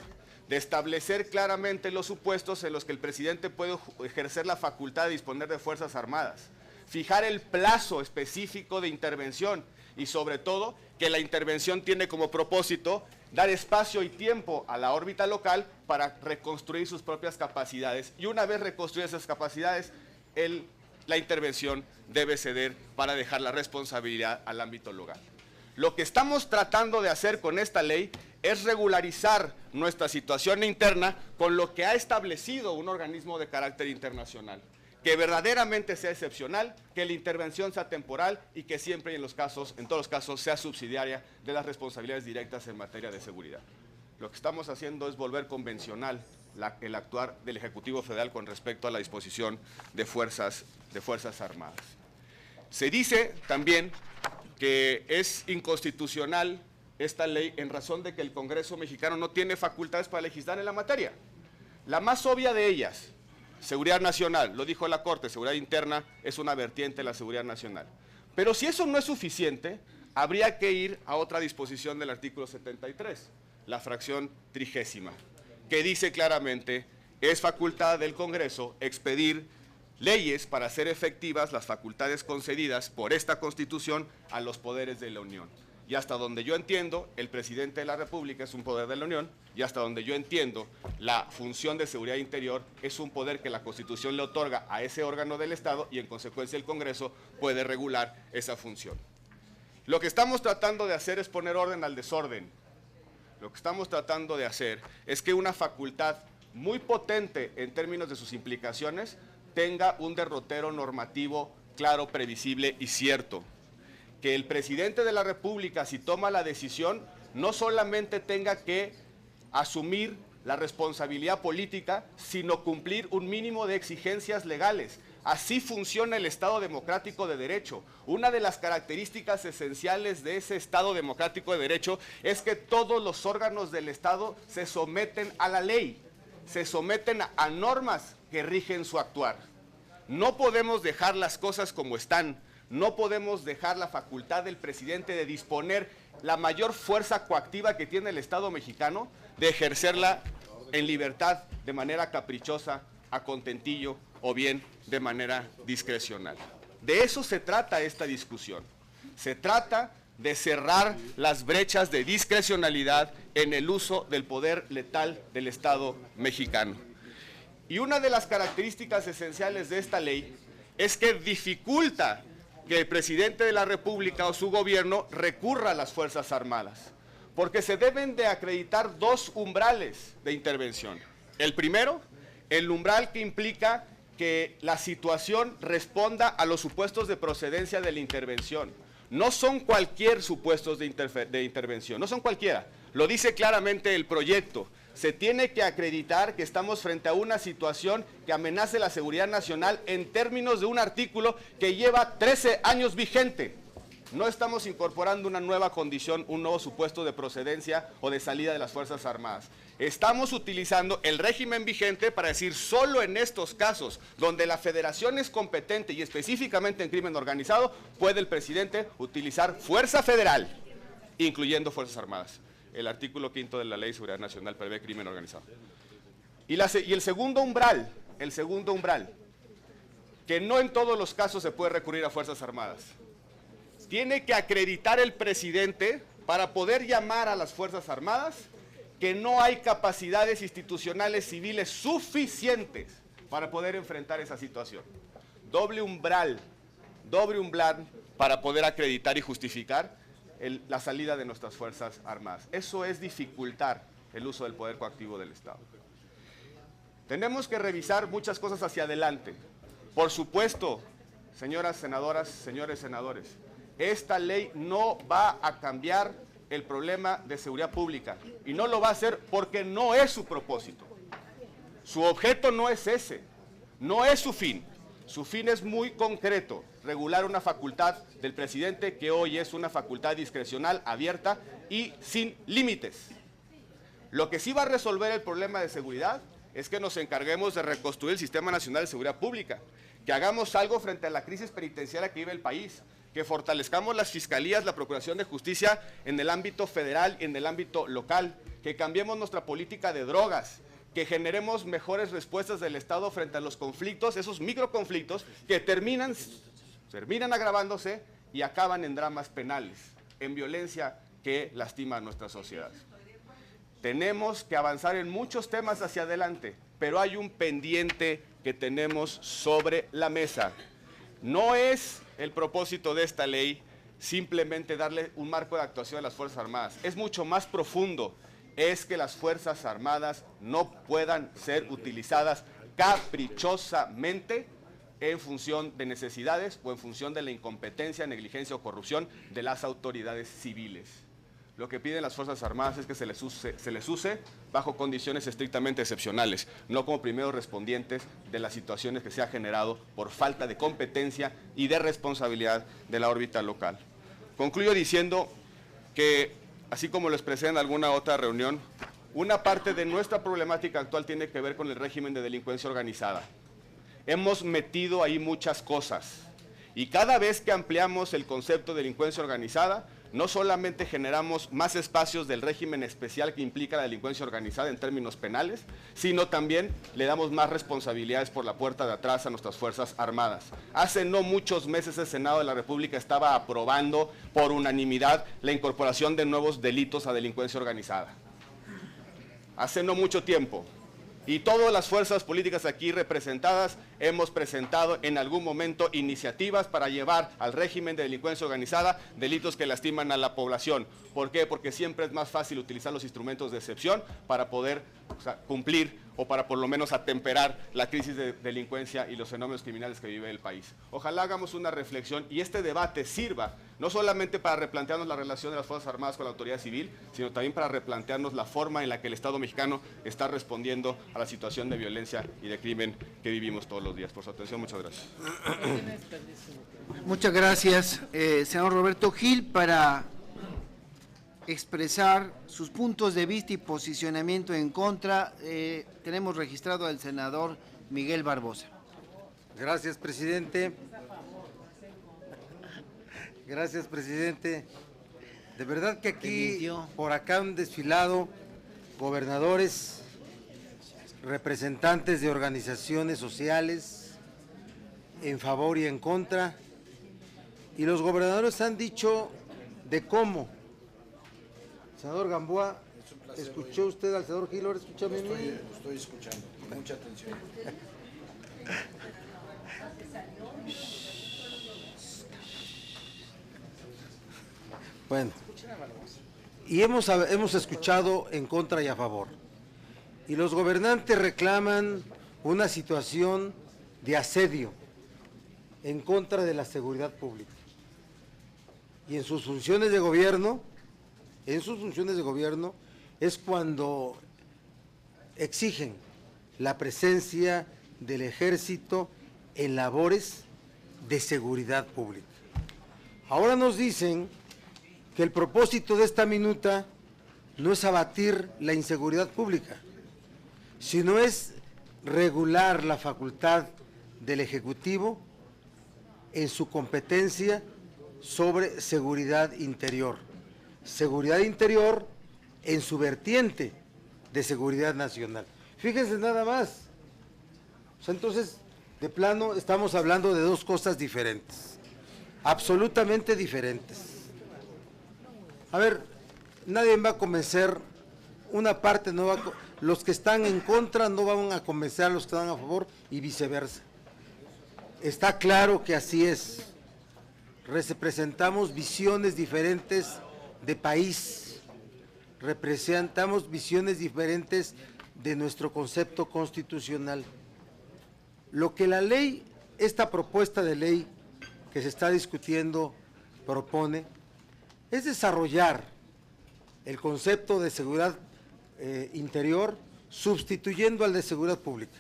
de establecer claramente los supuestos en los que el presidente puede ejercer la facultad de disponer de Fuerzas Armadas, fijar el plazo específico de intervención y sobre todo que la intervención tiene como propósito dar espacio y tiempo a la órbita local para reconstruir sus propias capacidades, y una vez reconstruidas esas capacidades, la intervención debe ceder para dejar la responsabilidad al ámbito local. Lo que estamos tratando de hacer con esta ley es regularizar nuestra situación interna con lo que ha establecido un organismo de carácter internacional, que verdaderamente sea excepcional, que la intervención sea temporal y que siempre y en todos los casos, sea subsidiaria de las responsabilidades directas en materia de seguridad. Lo que estamos haciendo es volver convencional el actuar del Ejecutivo Federal con respecto a la disposición de fuerzas armadas. Se dice también que es inconstitucional esta ley en razón de que el Congreso mexicano no tiene facultades para legislar en la materia. La más obvia de ellas: seguridad nacional. Lo dijo la Corte, seguridad interna es una vertiente de la seguridad nacional. Pero si eso no es suficiente, habría que ir a otra disposición del artículo 73, la fracción 30ª, que dice claramente: es facultad del Congreso expedir leyes para hacer efectivas las facultades concedidas por esta Constitución a los poderes de la Unión. Y hasta donde yo entiendo, el presidente de la República es un poder de la Unión, y hasta donde yo entiendo, la función de seguridad interior es un poder que la Constitución le otorga a ese órgano del Estado, y en consecuencia el Congreso puede regular esa función. Lo que estamos tratando de hacer es poner orden al desorden. Lo que estamos tratando de hacer es que una facultad muy potente en términos de sus implicaciones tenga un derrotero normativo claro, previsible y cierto. Que el presidente de la República, si toma la decisión, no solamente tenga que asumir la responsabilidad política, sino cumplir un mínimo de exigencias legales. Así funciona el Estado democrático de derecho. Una de las características esenciales de ese Estado democrático de derecho es que todos los órganos del Estado se someten a la ley, se someten a normas que rigen su actuar. No podemos dejar las cosas como están. No podemos dejar la facultad del presidente de disponer la mayor fuerza coactiva que tiene el Estado mexicano, de ejercerla en libertad, de manera caprichosa, a contentillo o bien de manera discrecional. De eso se trata esta discusión. Se trata de cerrar las brechas de discrecionalidad en el uso del poder letal del Estado mexicano. Y una de las características esenciales de esta ley es que dificulta que el presidente de la República o su gobierno recurra a las Fuerzas Armadas, porque se deben de acreditar dos umbrales de intervención. El primero, el umbral que implica que la situación responda a los supuestos de procedencia de la intervención. No son cualquier supuestos de intervención, no son cualquiera. Lo dice claramente el proyecto. Se tiene que acreditar que estamos frente a una situación que amenace la seguridad nacional en términos de un artículo que lleva 13 años vigente. No estamos incorporando una nueva condición, un nuevo supuesto de procedencia o de salida de las Fuerzas Armadas. Estamos utilizando el régimen vigente para decir: solo en estos casos donde la federación es competente y específicamente en crimen organizado, puede el presidente utilizar fuerza federal, incluyendo Fuerzas Armadas. El artículo 5 de la Ley de Seguridad Nacional prevé crimen organizado. Y el segundo umbral que no en todos los casos se puede recurrir a Fuerzas Armadas. Tiene que acreditar el presidente para poder llamar a las Fuerzas Armadas que no hay capacidades institucionales civiles suficientes para poder enfrentar esa situación. Doble umbral para poder acreditar y justificar la salida de nuestras Fuerzas Armadas. Eso es dificultar el uso del poder coactivo del Estado. Tenemos que revisar muchas cosas hacia adelante. Por supuesto, señoras senadoras, señores senadores, esta ley no va a cambiar el problema de seguridad pública y no lo va a hacer porque no es su propósito. Su objeto no es ese, no es su fin. Su fin es muy concreto, regular una facultad del presidente que hoy es una facultad discrecional, abierta y sin límites. Lo que sí va a resolver el problema de seguridad es que nos encarguemos de reconstruir el Sistema Nacional de Seguridad Pública, que hagamos algo frente a la crisis penitenciaria que vive el país, que fortalezcamos las fiscalías, la Procuración de Justicia en el ámbito federal y en el ámbito local, que cambiemos nuestra política de drogas, que generemos mejores respuestas del Estado frente a los conflictos, esos microconflictos que terminan agravándose y acaban en dramas penales, en violencia que lastima a nuestra sociedad. Tenemos que avanzar en muchos temas hacia adelante, pero hay un pendiente que tenemos sobre la mesa. No es el propósito de esta ley simplemente darle un marco de actuación a las Fuerzas Armadas, es mucho más profundo. Es que las Fuerzas Armadas no puedan ser utilizadas caprichosamente en función de necesidades o en función de la incompetencia, negligencia o corrupción de las autoridades civiles. Lo que piden las Fuerzas Armadas es que se les use bajo condiciones estrictamente excepcionales, no como primeros respondientes de las situaciones que se ha generado por falta de competencia y de responsabilidad de la órbita local. Concluyo diciendo que, así como lo expresé en alguna otra reunión, una parte de nuestra problemática actual tiene que ver con el régimen de delincuencia organizada. Hemos metido ahí muchas cosas y cada vez que ampliamos el concepto de delincuencia organizada, no solamente generamos más espacios del régimen especial que implica la delincuencia organizada en términos penales, sino también le damos más responsabilidades por la puerta de atrás a nuestras Fuerzas Armadas. Hace no muchos meses el Senado de la República estaba aprobando por unanimidad la incorporación de nuevos delitos a delincuencia organizada. Hace no mucho tiempo. Y todas las fuerzas políticas aquí representadas hemos presentado en algún momento iniciativas para llevar al régimen de delincuencia organizada delitos que lastiman a la población. ¿Por qué? Porque siempre es más fácil utilizar los instrumentos de excepción para poder cumplir o para por lo menos atemperar la crisis de delincuencia y los fenómenos criminales que vive el país. Ojalá hagamos una reflexión y este debate sirva no solamente para replantearnos la relación de las Fuerzas Armadas con la autoridad civil, sino también para replantearnos la forma en la que el Estado mexicano está respondiendo a la situación de violencia y de crimen que vivimos todos los días. Por su atención, muchas gracias. Muchas gracias, senador Roberto Gil, para expresar sus puntos de vista y posicionamiento en contra. Tenemos registrado al senador Miguel Barbosa. Gracias, presidente. Gracias, presidente. De verdad que aquí, por acá han desfilado gobernadores, representantes de organizaciones sociales, en favor y en contra, y los gobernadores han dicho de cómo. Senador Gamboa, ¿escuchó usted al senador Gil? ¿Ahora escúchame a mí? Estoy escuchando, con mucha atención. Bueno, y hemos escuchado en contra y a favor. Y los gobernantes reclaman una situación de asedio en contra de la seguridad pública. Y en sus funciones de gobierno, es cuando exigen la presencia del ejército en labores de seguridad pública. Ahora nos dicen que el propósito de esta minuta no es abatir la inseguridad pública, sino es regular la facultad del Ejecutivo en su competencia sobre seguridad interior en su vertiente de seguridad nacional. Fíjense nada más. O sea, entonces, De plano, estamos hablando de dos cosas diferentes, absolutamente diferentes. A ver, nadie va a convencer, una parte no va a, los que están en contra no van a convencer a los que están a favor y viceversa. Está claro que así es. Representamos visiones diferentes de país, representamos visiones diferentes de nuestro concepto constitucional. Lo que la ley, esta propuesta de ley que se está discutiendo, propone, es desarrollar el concepto de seguridad interior sustituyendo al de seguridad pública.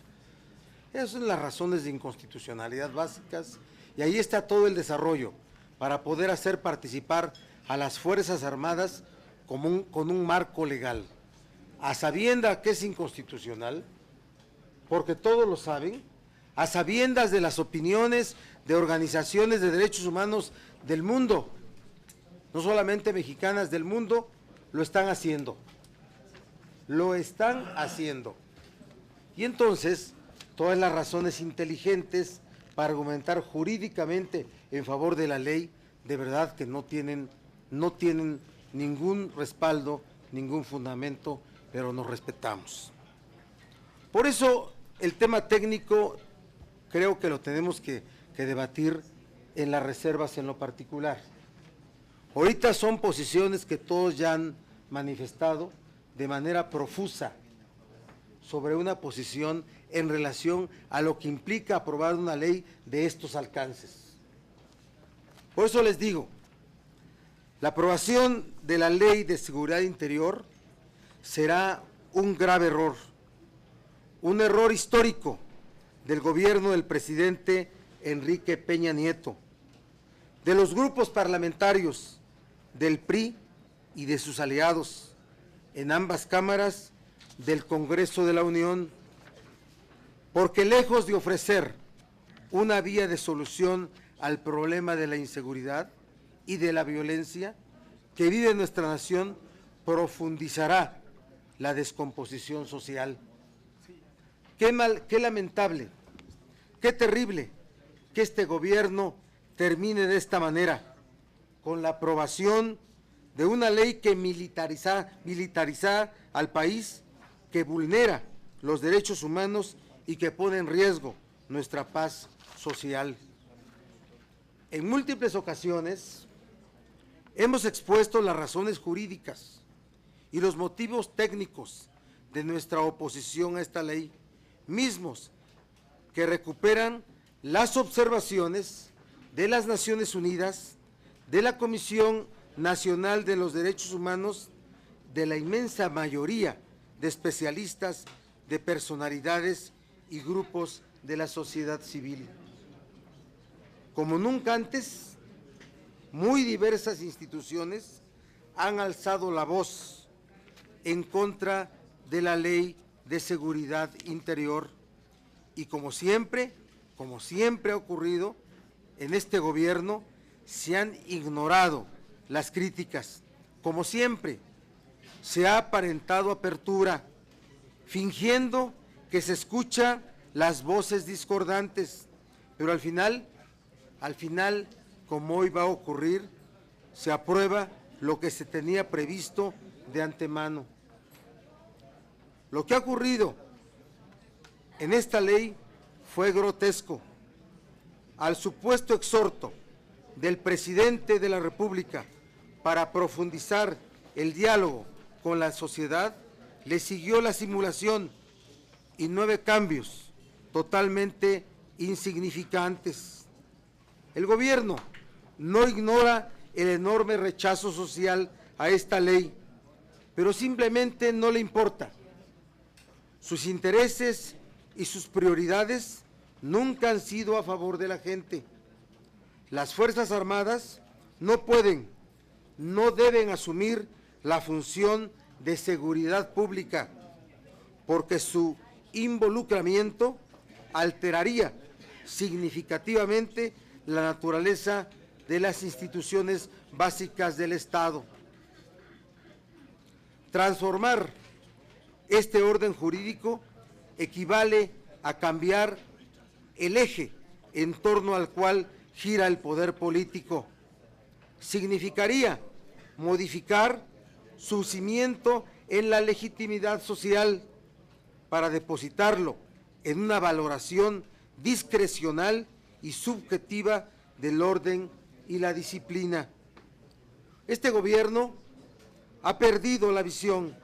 Esas son las razones de inconstitucionalidad básicas y ahí está todo el desarrollo para poder hacer participar a las Fuerzas Armadas con un marco legal, a sabiendas que es inconstitucional, porque todos lo saben, a sabiendas de las opiniones de organizaciones de derechos humanos del mundo, no solamente mexicanas, del mundo, lo están haciendo. Lo están haciendo. Y entonces, todas las razones inteligentes para argumentar jurídicamente en favor de la ley, de verdad que no tienen ningún respaldo, ningún fundamento, pero nos respetamos. Por eso, el tema técnico creo que lo tenemos que debatir en las reservas en lo particular. Ahorita son posiciones que todos ya han manifestado de manera profusa sobre una posición en relación a lo que implica aprobar una ley de estos alcances. Por eso les digo, la aprobación de la Ley de Seguridad Interior será un grave error, un error histórico del gobierno del presidente Enrique Peña Nieto, de los grupos parlamentarios del PRI y de sus aliados en ambas cámaras del Congreso de la Unión, porque lejos de ofrecer una vía de solución al problema de la inseguridad y de la violencia que vive nuestra nación, profundizará la descomposición social. Qué lamentable, qué terrible que este gobierno termine de esta manera, con la aprobación de una ley que militariza al país, que vulnera los derechos humanos y que pone en riesgo nuestra paz social. En múltiples ocasiones hemos expuesto las razones jurídicas y los motivos técnicos de nuestra oposición a esta ley, mismos que recuperan las observaciones de las Naciones Unidas, de la Comisión Nacional de los Derechos Humanos, de la inmensa mayoría de especialistas, de personalidades y grupos de la sociedad civil. Como nunca antes, muy diversas instituciones han alzado la voz en contra de la Ley de Seguridad Interior y como siempre ha ocurrido en este gobierno, se han ignorado las críticas. Como siempre, se ha aparentado apertura, fingiendo que se escuchan las voces discordantes, pero al final, como hoy va a ocurrir, se aprueba lo que se tenía previsto de antemano. Lo que ha ocurrido en esta ley fue grotesco. Al supuesto exhorto del presidente de la República para profundizar el diálogo con la sociedad, le siguió la simulación y 9 cambios totalmente insignificantes. El gobierno no ignora el enorme rechazo social a esta ley, pero simplemente no le importa. Sus intereses y sus prioridades nunca han sido a favor de la gente. Las Fuerzas Armadas no pueden, no deben asumir la función de seguridad pública, porque su involucramiento alteraría significativamente la naturaleza de las instituciones básicas del Estado. Transformar este orden jurídico equivale a cambiar el eje en torno al cual gira el poder político. Significaría modificar su cimiento en la legitimidad social para depositarlo en una valoración discrecional y subjetiva del orden y la disciplina. Este gobierno ha perdido la visión.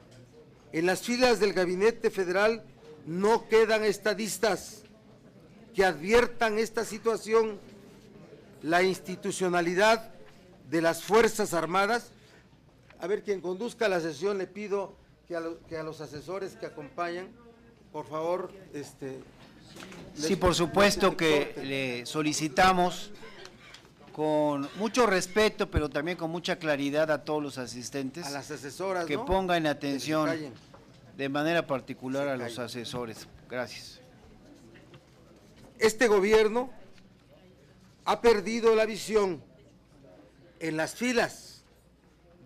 En las filas del Gabinete Federal no quedan estadistas que adviertan esta situación. La institucionalidad de las Fuerzas Armadas. A ver, quien conduzca la sesión, le pido que a los asesores que acompañan, por favor, Sí, por supuesto que le solicitamos con mucho respeto, pero también con mucha claridad a todos los asistentes, a las asesoras, que ¿no? pongan Que atención se callen. de manera particular a Se los callen. asesores. Gracias. Este gobierno ha perdido la visión. En las filas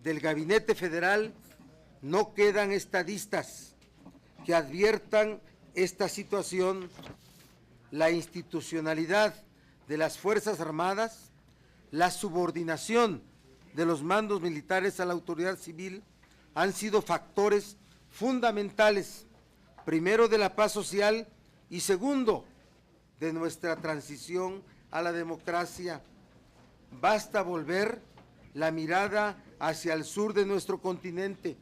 del Gabinete Federal no quedan estadistas que adviertan esta situación. La institucionalidad de las Fuerzas Armadas, la subordinación de los mandos militares a la autoridad civil han sido factores fundamentales, primero de la paz social y segundo de nuestra transición a la democracia. Basta volver la mirada hacia el sur de nuestro continente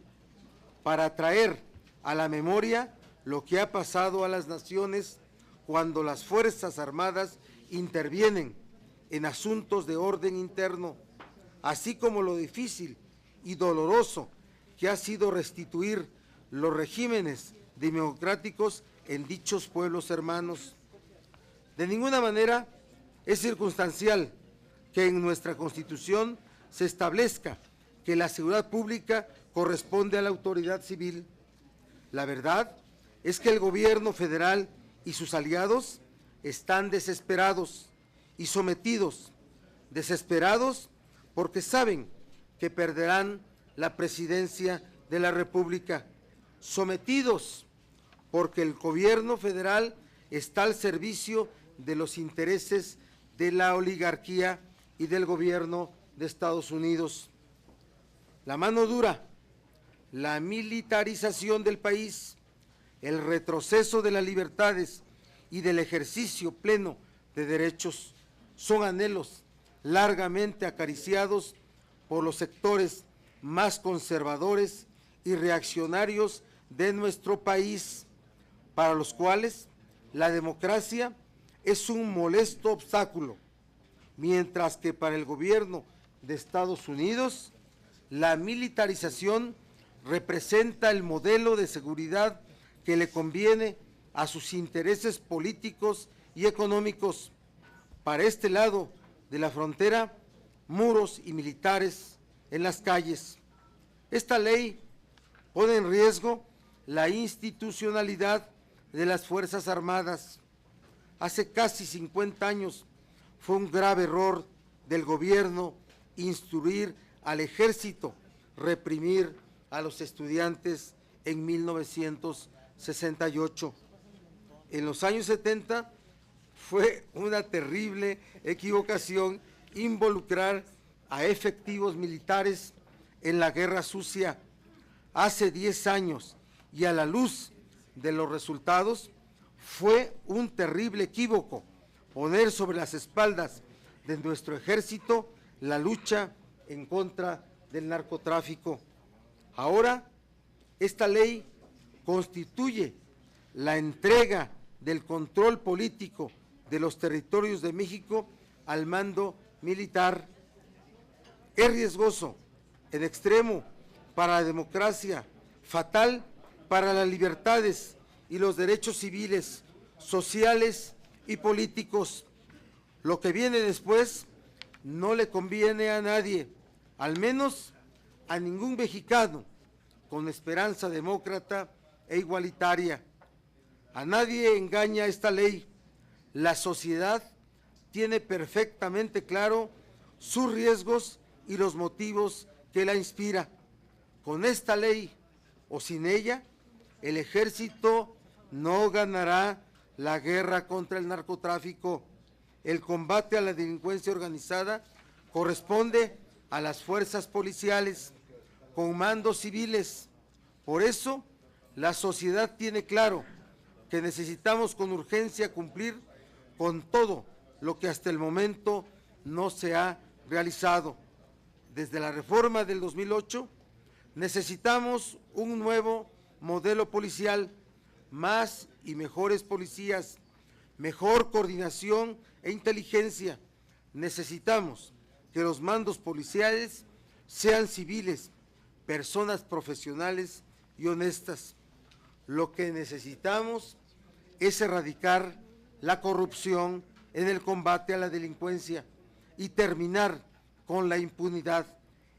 para traer a la memoria lo que ha pasado a las naciones cuando las Fuerzas Armadas intervienen en asuntos de orden interno, así como lo difícil y doloroso que ha sido restituir los regímenes democráticos en dichos pueblos hermanos. De ninguna manera es circunstancial que en nuestra Constitución se establezca que la seguridad pública corresponde a la autoridad civil. La verdad es que el gobierno federal y sus aliados están desesperados y sometidos, desesperados porque saben que perderán la presidencia de la República, sometidos porque el gobierno federal está al servicio de los intereses de la oligarquía y del gobierno de Estados Unidos. La mano dura, la militarización del país, el retroceso de las libertades y del ejercicio pleno de derechos son anhelos largamente acariciados por los sectores más conservadores y reaccionarios de nuestro país, para los cuales la democracia es un molesto obstáculo, mientras que para el gobierno de Estados Unidos la militarización representa el modelo de seguridad que le conviene a sus intereses políticos y económicos. Para este lado de la frontera, muros y militares en las calles. Esta ley pone en riesgo la institucionalidad de las Fuerzas Armadas. Hace casi 50 años fue un grave error del gobierno instruir al ejército, reprimir a los estudiantes en 1968. En los años 70 fue una terrible equivocación involucrar a efectivos militares en la guerra sucia. Hace 10 años y a la luz de los resultados, fue un terrible equívoco poner sobre las espaldas de nuestro ejército la lucha en contra del narcotráfico. Ahora, esta ley constituye la entrega del control político de los territorios de México al mando militar. Es riesgoso, en extremo, para la democracia, fatal para las libertades y los derechos civiles, sociales y políticos. Lo que viene después no le conviene a nadie, al menos a ningún mexicano con esperanza demócrata e igualitaria. A nadie engaña esta ley. La sociedad tiene perfectamente claro sus riesgos y los motivos que la inspira. Con esta ley o sin ella, el ejército no ganará la guerra contra el narcotráfico, el combate a la delincuencia organizada corresponde a las fuerzas policiales con mandos civiles. Por eso, la sociedad tiene claro que necesitamos con urgencia cumplir con todo lo que hasta el momento no se ha realizado. Desde la reforma del 2008, necesitamos un nuevo modelo policial, más y mejores policías, mejor coordinación e inteligencia. Necesitamos que los mandos policiales sean civiles, personas profesionales y honestas. Lo que necesitamos es erradicar la corrupción en el combate a la delincuencia y terminar con la impunidad.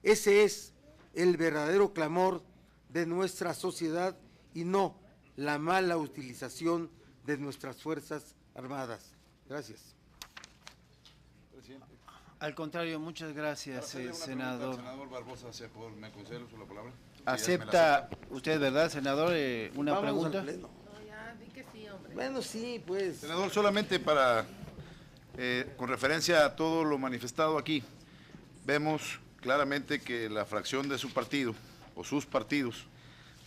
Ese es el verdadero clamor de nuestra sociedad y no la mala utilización de nuestras Fuerzas Armadas. Gracias. Al contrario, muchas gracias, senador. Senador Barbosa, ¿me concede el uso de la palabra? ¿Acepta usted, verdad, senador, una Vamos pregunta? al pleno. Bueno, sí, pues. Senador, solamente para, con referencia a todo lo manifestado aquí, vemos claramente que la fracción de su partido, o sus partidos,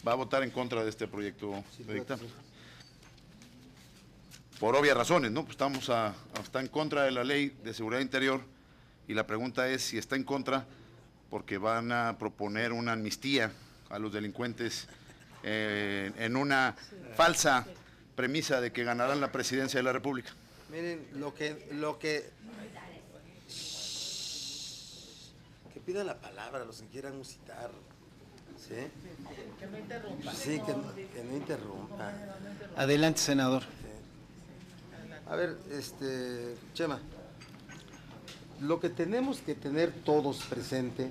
va a votar en contra de este proyecto de dictamen. Por obvias razones, ¿no? Pues está en contra de la Ley de Seguridad Interior, y la pregunta es si está en contra porque van a proponer una amnistía a los delincuentes en una falsa premisa de que ganarán la presidencia de la República. Miren, que pidan la palabra los que quieran citar, ¿sí? Que no interrumpa. Sí, que no interrumpa. Adelante, senador. A ver, Chema, lo que tenemos que tener todos presente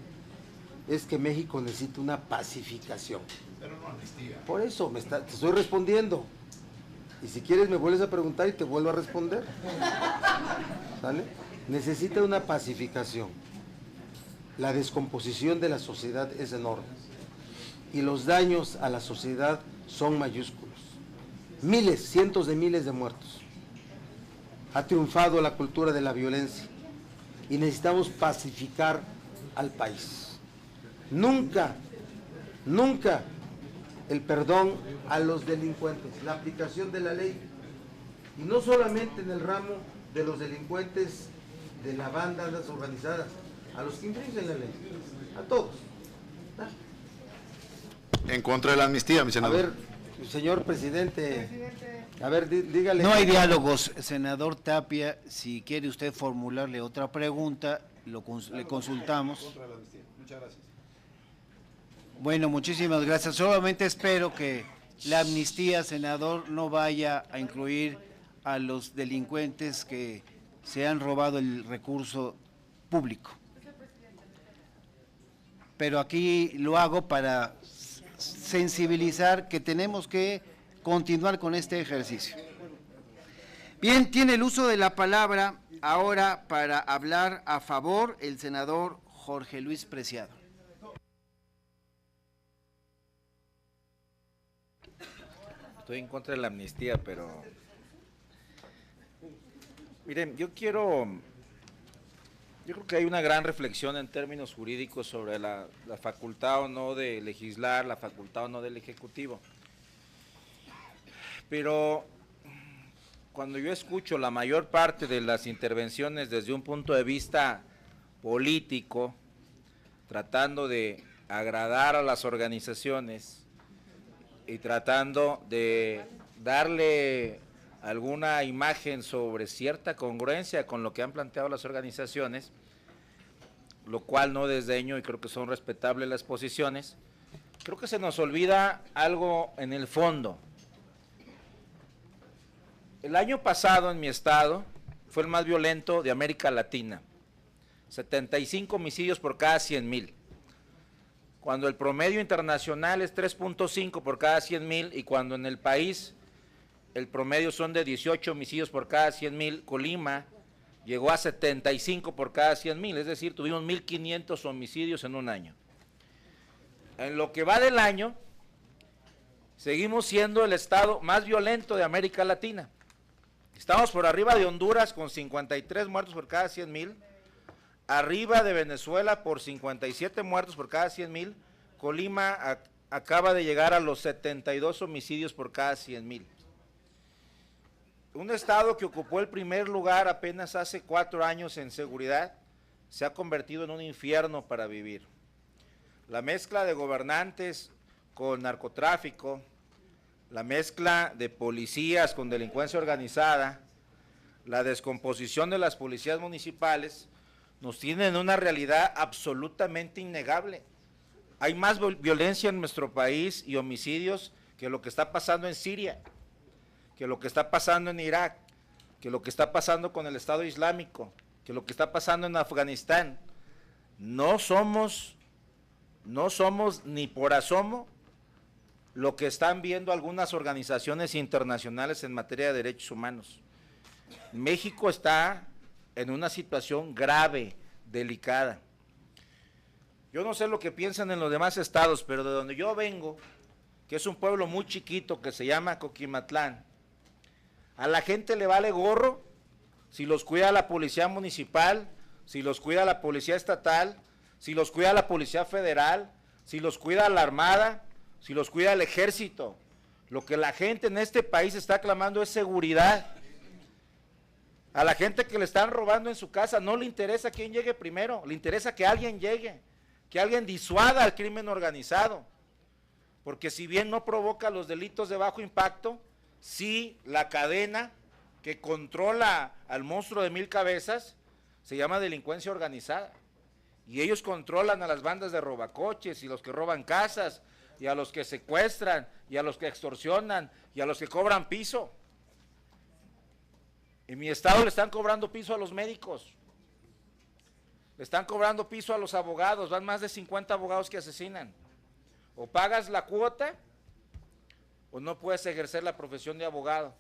es que México necesita una pacificación. Pero no amnistía. Por eso te estoy respondiendo. Y si quieres me vuelves a preguntar y te vuelvo a responder. ¿Sale? Necesita una pacificación. La descomposición de la sociedad es enorme. Y los daños a la sociedad son mayúsculos. Miles, cientos de miles de muertos. Ha triunfado la cultura de la violencia. Y necesitamos pacificar al país. Nunca el perdón a los delincuentes, la aplicación de la ley, y no solamente en el ramo de los delincuentes de la banda, bandas organizadas, a los que infringen la ley, a todos. En contra de la amnistía, mi senador. A ver, señor presidente, a ver, dígale. No hay diálogos, senador Tapia. Si quiere usted formularle otra pregunta, le consultamos. Muchas gracias. Bueno, muchísimas gracias. Solamente espero que la amnistía, senador, no vaya a incluir a los delincuentes que se han robado el recurso público. Pero aquí lo hago para sensibilizar que tenemos que continuar con este ejercicio. Bien, tiene el uso de la palabra ahora para hablar a favor el senador Jorge Luis Preciado. Estoy en contra de la amnistía, pero miren, yo creo que hay una gran reflexión en términos jurídicos sobre la facultad o no de legislar, la facultad o no del Ejecutivo. Pero cuando yo escucho la mayor parte de las intervenciones desde un punto de vista político, tratando de agradar a las organizaciones y tratando de darle alguna imagen sobre cierta congruencia con lo que han planteado las organizaciones, lo cual no desdeño y creo que son respetables las posiciones, creo que se nos olvida algo en el fondo. El año pasado en mi estado fue el más violento de América Latina, 75 homicidios por cada 100,000. Cuando el promedio internacional es 3.5 por cada 100,000 y cuando en el país el promedio son de 18 homicidios por cada 100,000, Colima llegó a 75 por cada 100,000, es decir, tuvimos 1,500 homicidios en un año. En lo que va del año, seguimos siendo el estado más violento de América Latina. Estamos por arriba de Honduras con 53 muertos por cada 100,000, arriba de Venezuela por 57 muertos por cada 100,000, Colima acaba de llegar a los 72 homicidios por cada 100,000. Un estado que ocupó el primer lugar apenas hace 4 años en seguridad, se ha convertido en un infierno para vivir. La mezcla de gobernantes con narcotráfico, la mezcla de policías con delincuencia organizada, la descomposición de las policías municipales, nos tienen una realidad absolutamente innegable. Hay más violencia en nuestro país y homicidios que lo que está pasando en Siria, que lo que está pasando en Irak, que lo que está pasando con el Estado Islámico, que lo que está pasando en Afganistán. No somos ni por asomo lo que están viendo algunas organizaciones internacionales en materia de derechos humanos. México está en una situación grave, delicada. Yo no sé lo que piensan en los demás estados, pero de donde yo vengo, que es un pueblo muy chiquito que se llama Coquimatlán, a la gente le vale gorro si los cuida la policía municipal, si los cuida la policía estatal, si los cuida la policía federal, si los cuida la armada, si los cuida el ejército. Lo que la gente en este país está clamando es seguridad. A la gente que le están robando en su casa no le interesa quién llegue primero, le interesa que alguien llegue, que alguien disuada al crimen organizado. Porque si bien no provoca los delitos de bajo impacto, sí la cadena que controla al monstruo de 1000 cabezas se llama delincuencia organizada. Y ellos controlan a las bandas de robacoches y los que roban casas, y a los que secuestran, y a los que extorsionan, y a los que cobran piso. En mi estado le están cobrando piso a los médicos, le están cobrando piso a los abogados, van más de 50 abogados que asesinan. O pagas la cuota, o no puedes ejercer la profesión de abogado.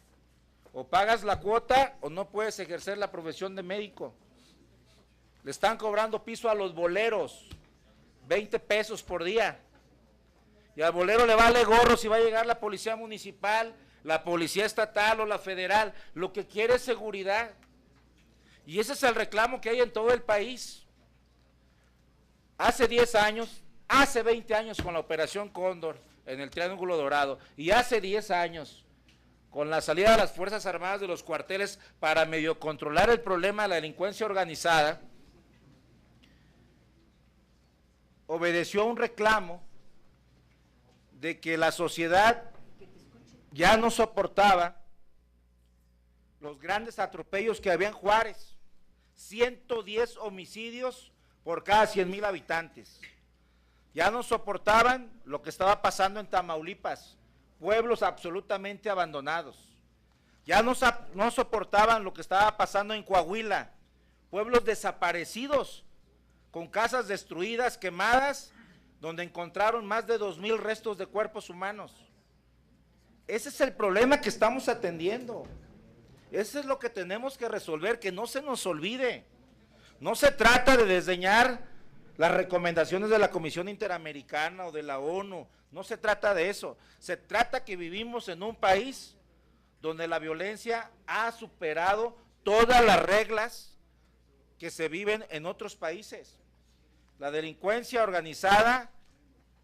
O pagas la cuota, o no puedes ejercer la profesión de médico. Le están cobrando piso a los boleros, 20 pesos por día. Y al bolero le vale gorro si va a llegar la policía municipal, la policía estatal o la federal. Lo que quiere es seguridad. Y ese es el reclamo que hay en todo el país. Hace 10 años, hace 20 años con la Operación Cóndor en el Triángulo Dorado, y hace 10 años con la salida de las Fuerzas Armadas de los cuarteles para medio controlar el problema de la delincuencia organizada, obedeció a un reclamo de que la sociedad ya no soportaba los grandes atropellos que había en Juárez, 110 homicidios por cada 100,000 habitantes. Ya no soportaban lo que estaba pasando en Tamaulipas, pueblos absolutamente abandonados. Ya no soportaban lo que estaba pasando en Coahuila, pueblos desaparecidos, con casas destruidas, quemadas, donde encontraron más de 2,000 restos de cuerpos humanos. Ese es el problema que estamos atendiendo. Eso es lo que tenemos que resolver, que no se nos olvide. No se trata de desdeñar las recomendaciones de la Comisión Interamericana o de la ONU, no se trata de eso. Se trata que vivimos en un país donde la violencia ha superado todas las reglas que se viven en otros países. La delincuencia organizada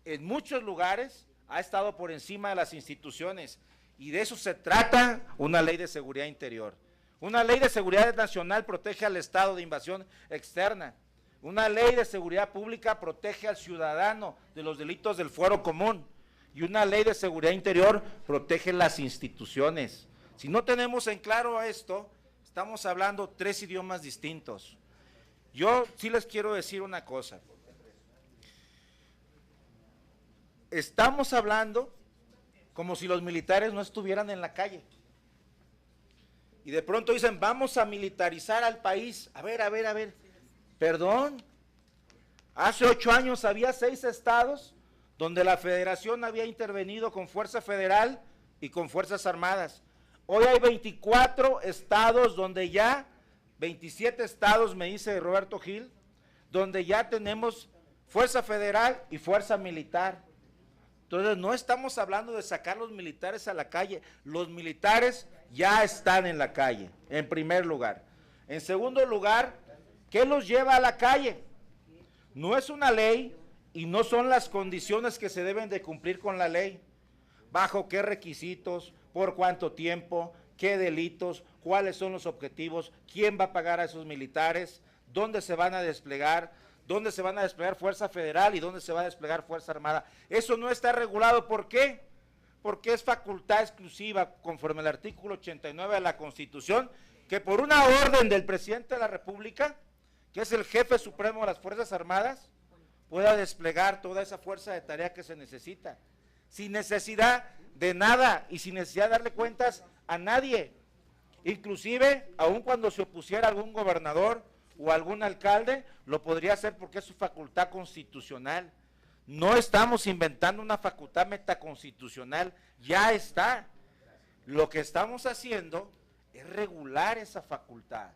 en muchos lugares ha estado por encima de las instituciones, y de eso se trata una ley de seguridad interior. Una ley de seguridad nacional protege al Estado de invasión externa. Una ley de seguridad pública protege al ciudadano de los delitos del fuero común. Y una ley de seguridad interior protege las instituciones. Si no tenemos en claro esto, estamos hablando 3 idiomas distintos. Yo sí les quiero decir una cosa. Estamos hablando como si los militares no estuvieran en la calle. Y de pronto dicen, vamos a militarizar al país. A ver. Perdón. Hace 8 años había 6 estados donde la federación había intervenido con fuerza federal y con fuerzas armadas. Hoy hay 24 estados donde ya, 27 estados, me dice Roberto Gil, donde ya tenemos fuerza federal y fuerza militar. Entonces no estamos hablando de sacar los militares a la calle, los militares ya están en la calle, en primer lugar. En segundo lugar, ¿qué los lleva a la calle? No es una ley y no son las condiciones que se deben de cumplir con la ley. ¿Bajo qué requisitos? ¿Por cuánto tiempo? ¿Qué delitos? ¿Cuáles son los objetivos? ¿Quién va a pagar a esos militares? ¿Dónde se van a desplegar? ¿Dónde se van a desplegar Fuerza Federal y dónde se va a desplegar Fuerza Armada? Eso no está regulado. ¿Por qué? Porque es facultad exclusiva, conforme al artículo 89 de la Constitución, que por una orden del presidente de la República, que es el jefe supremo de las Fuerzas Armadas, pueda desplegar toda esa fuerza de tarea que se necesita, sin necesidad de nada y sin necesidad de darle cuentas a nadie. Inclusive, aun cuando se opusiera algún gobernador o algún alcalde, lo podría hacer porque es su facultad constitucional. No estamos inventando una facultad metaconstitucional, ya está. Lo que estamos haciendo es regular esa facultad,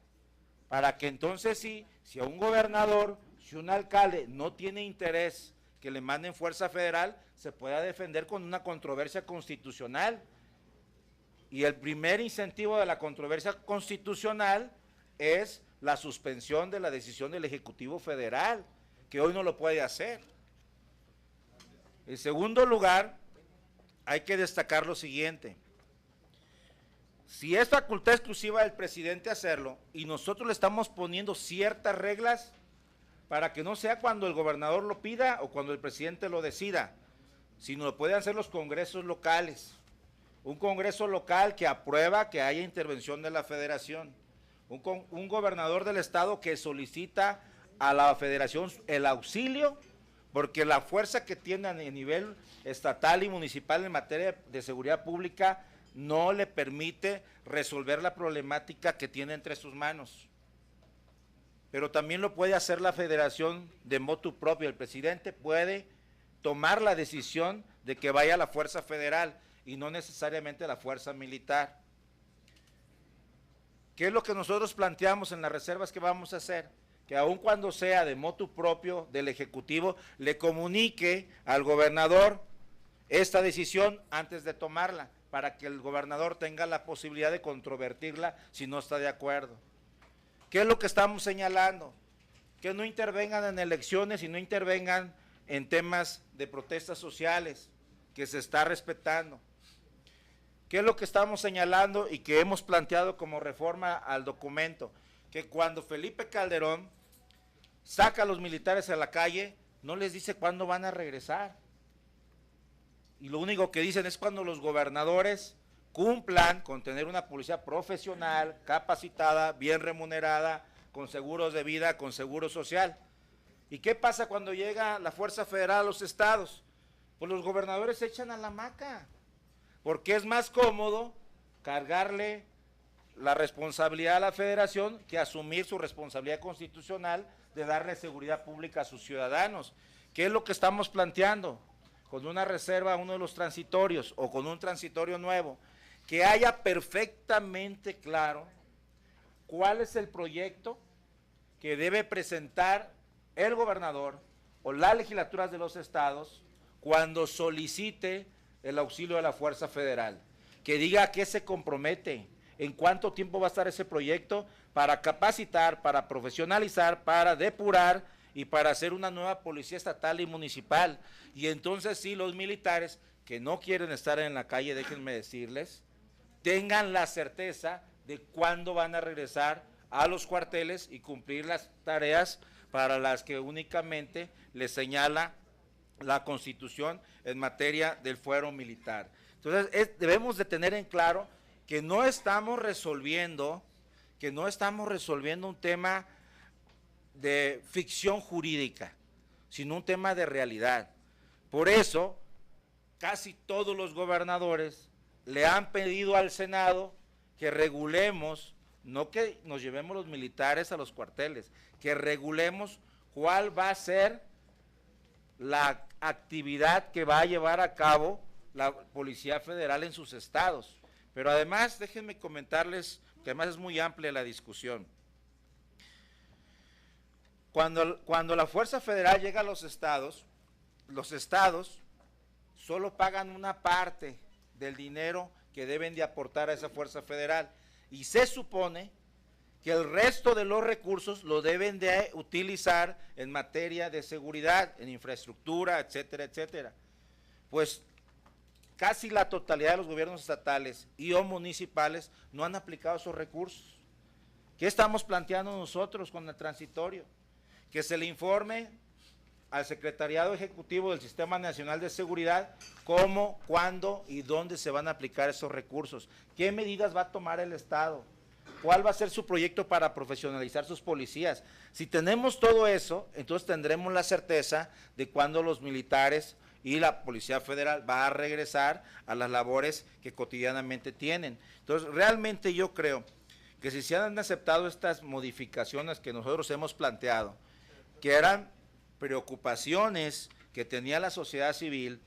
para que entonces sí, si a un gobernador, si un alcalde no tiene interés que le manden Fuerza Federal, se pueda defender con una controversia constitucional. Y el primer incentivo de la controversia constitucional es la suspensión de la decisión del Ejecutivo Federal, que hoy no lo puede hacer. En segundo lugar, hay que destacar lo siguiente. Si es facultad exclusiva del presidente hacerlo, y nosotros le estamos poniendo ciertas reglas para que no sea cuando el gobernador lo pida o cuando el presidente lo decida, sino lo pueden hacer los congresos locales. Un congreso local que aprueba que haya intervención de la federación. Un gobernador del estado que solicita a la federación el auxilio, porque la fuerza que tienen a nivel estatal y municipal en materia de seguridad pública no le permite resolver la problemática que tiene entre sus manos. Pero también lo puede hacer la federación de motu propio. El presidente puede tomar la decisión de que vaya la fuerza federal y no necesariamente la fuerza militar. ¿Qué es lo que nosotros planteamos en las reservas que vamos a hacer? Que aun cuando sea de motu propio del Ejecutivo, le comunique al gobernador esta decisión antes de tomarla, para que el gobernador tenga la posibilidad de controvertirla si no está de acuerdo. ¿Qué es lo que estamos señalando? Que no intervengan en elecciones y no intervengan en temas de protestas sociales, que se está respetando. ¿Qué es lo que estamos señalando y que hemos planteado como reforma al documento? Que cuando Felipe Calderón saca a los militares a la calle, no les dice cuándo van a regresar. Y lo único que dicen es cuando los gobernadores cumplan con tener una policía profesional, capacitada, bien remunerada, con seguros de vida, con seguro social. ¿Y qué pasa cuando llega la Fuerza Federal a los estados? Pues los gobernadores se echan a la hamaca, porque es más cómodo cargarle la responsabilidad a la federación que asumir su responsabilidad constitucional de darle seguridad pública a sus ciudadanos. ¿Qué es lo que estamos planteando? Con una reserva, uno de los transitorios, o con un transitorio nuevo, que haya perfectamente claro cuál es el proyecto que debe presentar el gobernador o las legislaturas de los estados cuando solicite el auxilio de la Fuerza Federal, que diga a qué se compromete, en cuánto tiempo va a estar ese proyecto para capacitar, para profesionalizar, para depurar y para hacer una nueva policía estatal y municipal. Y entonces sí, los militares que no quieren estar en la calle, déjenme decirles, tengan la certeza de cuándo van a regresar a los cuarteles y cumplir las tareas para las que únicamente les señala la Constitución en materia del fuero militar. Entonces debemos de tener en claro que no estamos resolviendo un tema de ficción jurídica, sino un tema de realidad. Por eso, casi todos los gobernadores le han pedido al Senado que regulemos, no que nos llevemos los militares a los cuarteles, que regulemos cuál va a ser la actividad que va a llevar a cabo la Policía Federal en sus estados. Pero además, déjenme comentarles, que además es muy amplia la discusión. Cuando la Fuerza Federal llega a los estados solo pagan una parte del dinero que deben de aportar a esa fuerza federal y se supone que el resto de los recursos lo deben de utilizar en materia de seguridad, en infraestructura, etcétera, etcétera. Pues casi la totalidad de los gobiernos estatales y o municipales no han aplicado esos recursos. ¿Qué estamos planteando nosotros con el transitorio? Que se le informe al Secretariado Ejecutivo del Sistema Nacional de Seguridad cómo, cuándo y dónde se van a aplicar esos recursos. ¿Qué medidas va a tomar el Estado? ¿Cuál va a ser su proyecto para profesionalizar sus policías? Si tenemos todo eso, entonces tendremos la certeza de cuándo los militares y la Policía Federal va a regresar a las labores que cotidianamente tienen. Entonces, realmente yo creo que si se han aceptado estas modificaciones que nosotros hemos planteado, que eran preocupaciones que tenía la sociedad civil,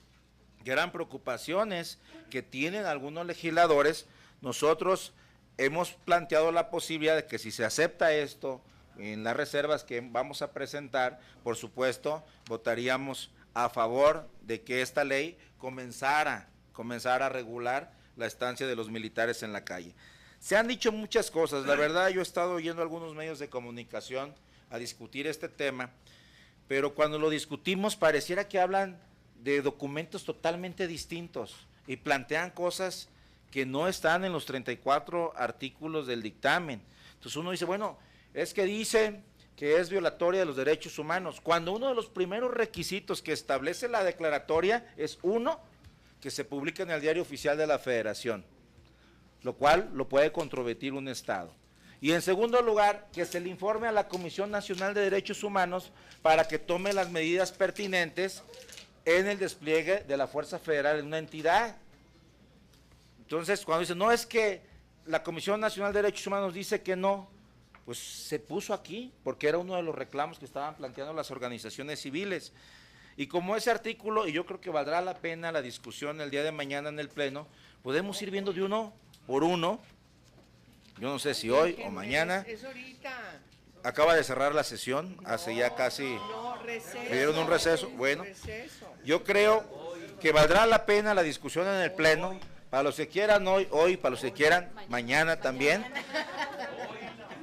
que eran preocupaciones que tienen algunos legisladores, nosotros hemos planteado la posibilidad de que si se acepta esto en las reservas que vamos a presentar, por supuesto, votaríamos a favor de que esta ley comenzara a regular la estancia de los militares en la calle. Se han dicho muchas cosas, la verdad yo he estado oyendo algunos medios de comunicación a discutir este tema, pero cuando lo discutimos pareciera que hablan de documentos totalmente distintos y plantean cosas que no están en los 34 artículos del dictamen. Entonces uno dice, bueno, es que dicen que es violatoria de los derechos humanos, cuando uno de los primeros requisitos que establece la declaratoria es uno, que se publique en el Diario Oficial de la Federación, lo cual lo puede controvertir un Estado. Y en segundo lugar, que se le informe a la Comisión Nacional de Derechos Humanos para que tome las medidas pertinentes en el despliegue de la Fuerza Federal en una entidad. Entonces, cuando dicen, no, es que la Comisión Nacional de Derechos Humanos dice que no, pues se puso aquí, porque era uno de los reclamos que estaban planteando las organizaciones civiles. Y como ese artículo, y yo creo que valdrá la pena la discusión el día de mañana en el Pleno, podemos ir viendo de uno por uno. Yo no sé si hoy o mañana. Es ahorita. Acaba de cerrar la sesión, hace ya casi. No, receso. ¿Pidieron un receso? Bueno, Receso. yo creo que valdrá la pena la discusión en el Pleno, para los que quieran hoy, para los que quieran mañana también.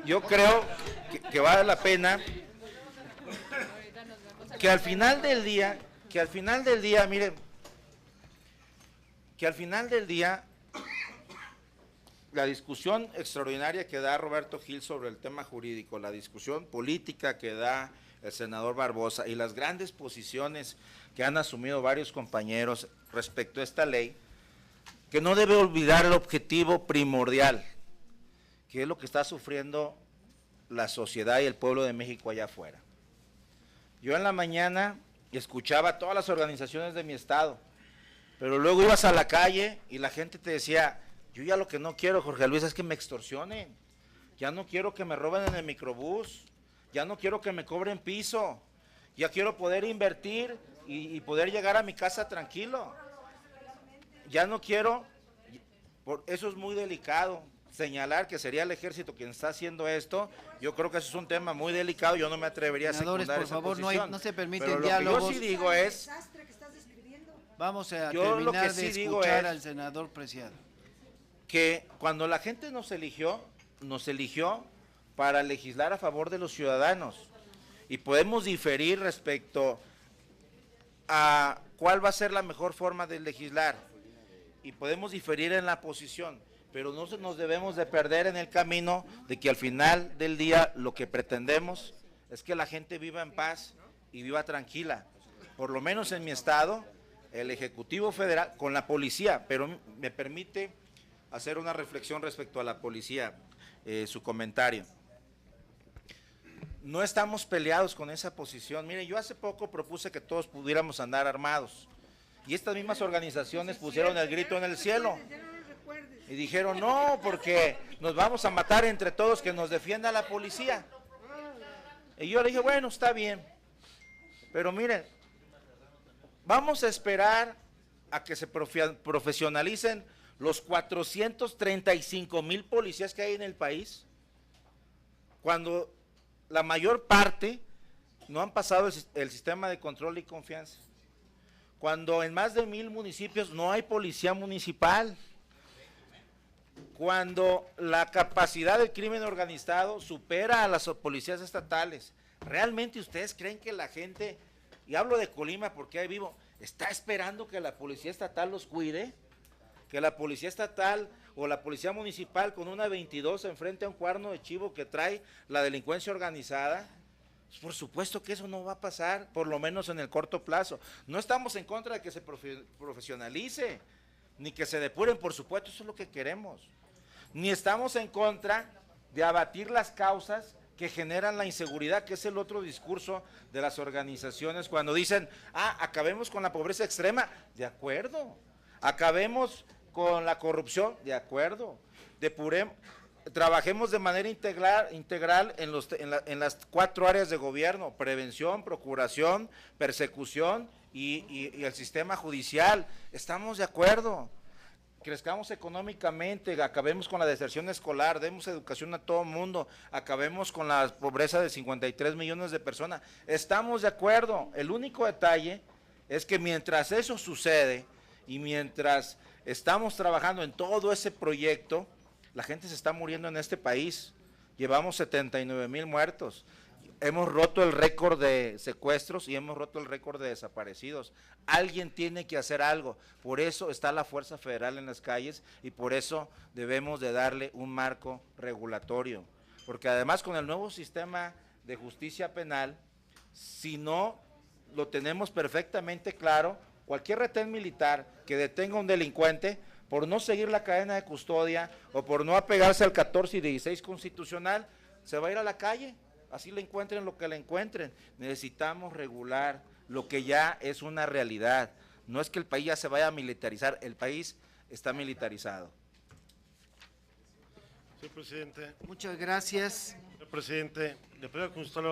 Yo creo que vale la pena que al final del día, miren, que al final del día la discusión extraordinaria que da Roberto Gil sobre el tema jurídico, la discusión política que da el senador Barbosa y las grandes posiciones que han asumido varios compañeros respecto a esta ley, que no debe olvidar el objetivo primordial, que es lo que está sufriendo la sociedad y el pueblo de México allá afuera. Yo en la mañana escuchaba a todas las organizaciones de mi estado, pero luego ibas a la calle y la gente te decía, yo ya lo que no quiero, Jorge Luis, es que me extorsionen, ya no quiero que me roben en el microbús, ya no quiero que me cobren piso, ya quiero poder invertir y poder llegar a mi casa tranquilo, ya no quiero, eso es muy delicado, señalar que sería el ejército quien está haciendo esto, yo creo que eso es un tema muy delicado, yo no me atrevería a secundar por esa favor, posición. no se permiten pero diálogos. Lo que yo sí digo es, vamos a yo lo terminar que sí de digo escuchar es al senador Preciado. que cuando la gente nos eligió para legislar a favor de los ciudadanos y podemos diferir respecto a cuál va a ser la mejor forma de legislar y podemos diferir en la posición, pero no nos debemos de perder en el camino de que al final del día lo que pretendemos es que la gente viva en paz y viva tranquila, por lo menos en mi estado, el Ejecutivo Federal, con la policía, pero me permite hacer una reflexión respecto a la policía, su comentario. No estamos peleados con esa posición. Miren, yo hace poco propuse que todos pudiéramos andar armados y estas mismas organizaciones pusieron el grito en el cielo y dijeron, no, porque nos vamos a matar entre todos, que nos defienda la policía. Y yo le dije, bueno, está bien, pero miren, vamos a esperar a que se profesionalicen los 435,000 policías que hay en el país, cuando la mayor parte no han pasado el sistema de control y confianza, cuando en más de 1000 municipios no hay policía municipal, cuando la capacidad del crimen organizado supera a las policías estatales. ¿Realmente ustedes creen que la gente, y hablo de Colima porque ahí vivo, está esperando que la policía estatal los cuide? Que la policía estatal o la policía municipal con una 22 enfrente a un cuerno de chivo que trae la delincuencia organizada. Pues por supuesto que eso no va a pasar, por lo menos en el corto plazo. No estamos en contra de que se profesionalice, ni que se depuren, por supuesto, eso es lo que queremos. Ni estamos en contra de abatir las causas que generan la inseguridad, que es el otro discurso de las organizaciones cuando dicen, acabemos con la pobreza extrema, de acuerdo, acabemos con la corrupción, de acuerdo, trabajemos de manera integral en las 4 áreas de gobierno: prevención, procuración, persecución y el sistema judicial. Estamos de acuerdo. Crezcamos económicamente, acabemos con la deserción escolar, demos educación a todo el mundo, acabemos con la pobreza de 53 millones de personas. Estamos de acuerdo. El único detalle es que mientras eso sucede y mientras estamos trabajando en todo ese proyecto, la gente se está muriendo en este país. Llevamos 79,000 muertos. Hemos roto el récord de secuestros y hemos roto el récord de desaparecidos. Alguien tiene que hacer algo. Por eso está la Fuerza Federal en las calles y por eso debemos de darle un marco regulatorio. Porque además con el nuevo sistema de justicia penal, si no lo tenemos perfectamente claro, cualquier retén militar que detenga a un delincuente por no seguir la cadena de custodia o por no apegarse al 14 y 16 constitucional, se va a ir a la calle. Así le encuentren lo que le encuentren. Necesitamos regular lo que ya es una realidad. No es que el país ya se vaya a militarizar, el país está militarizado. Señor presidente. Muchas gracias. Señor presidente, le pido al consultor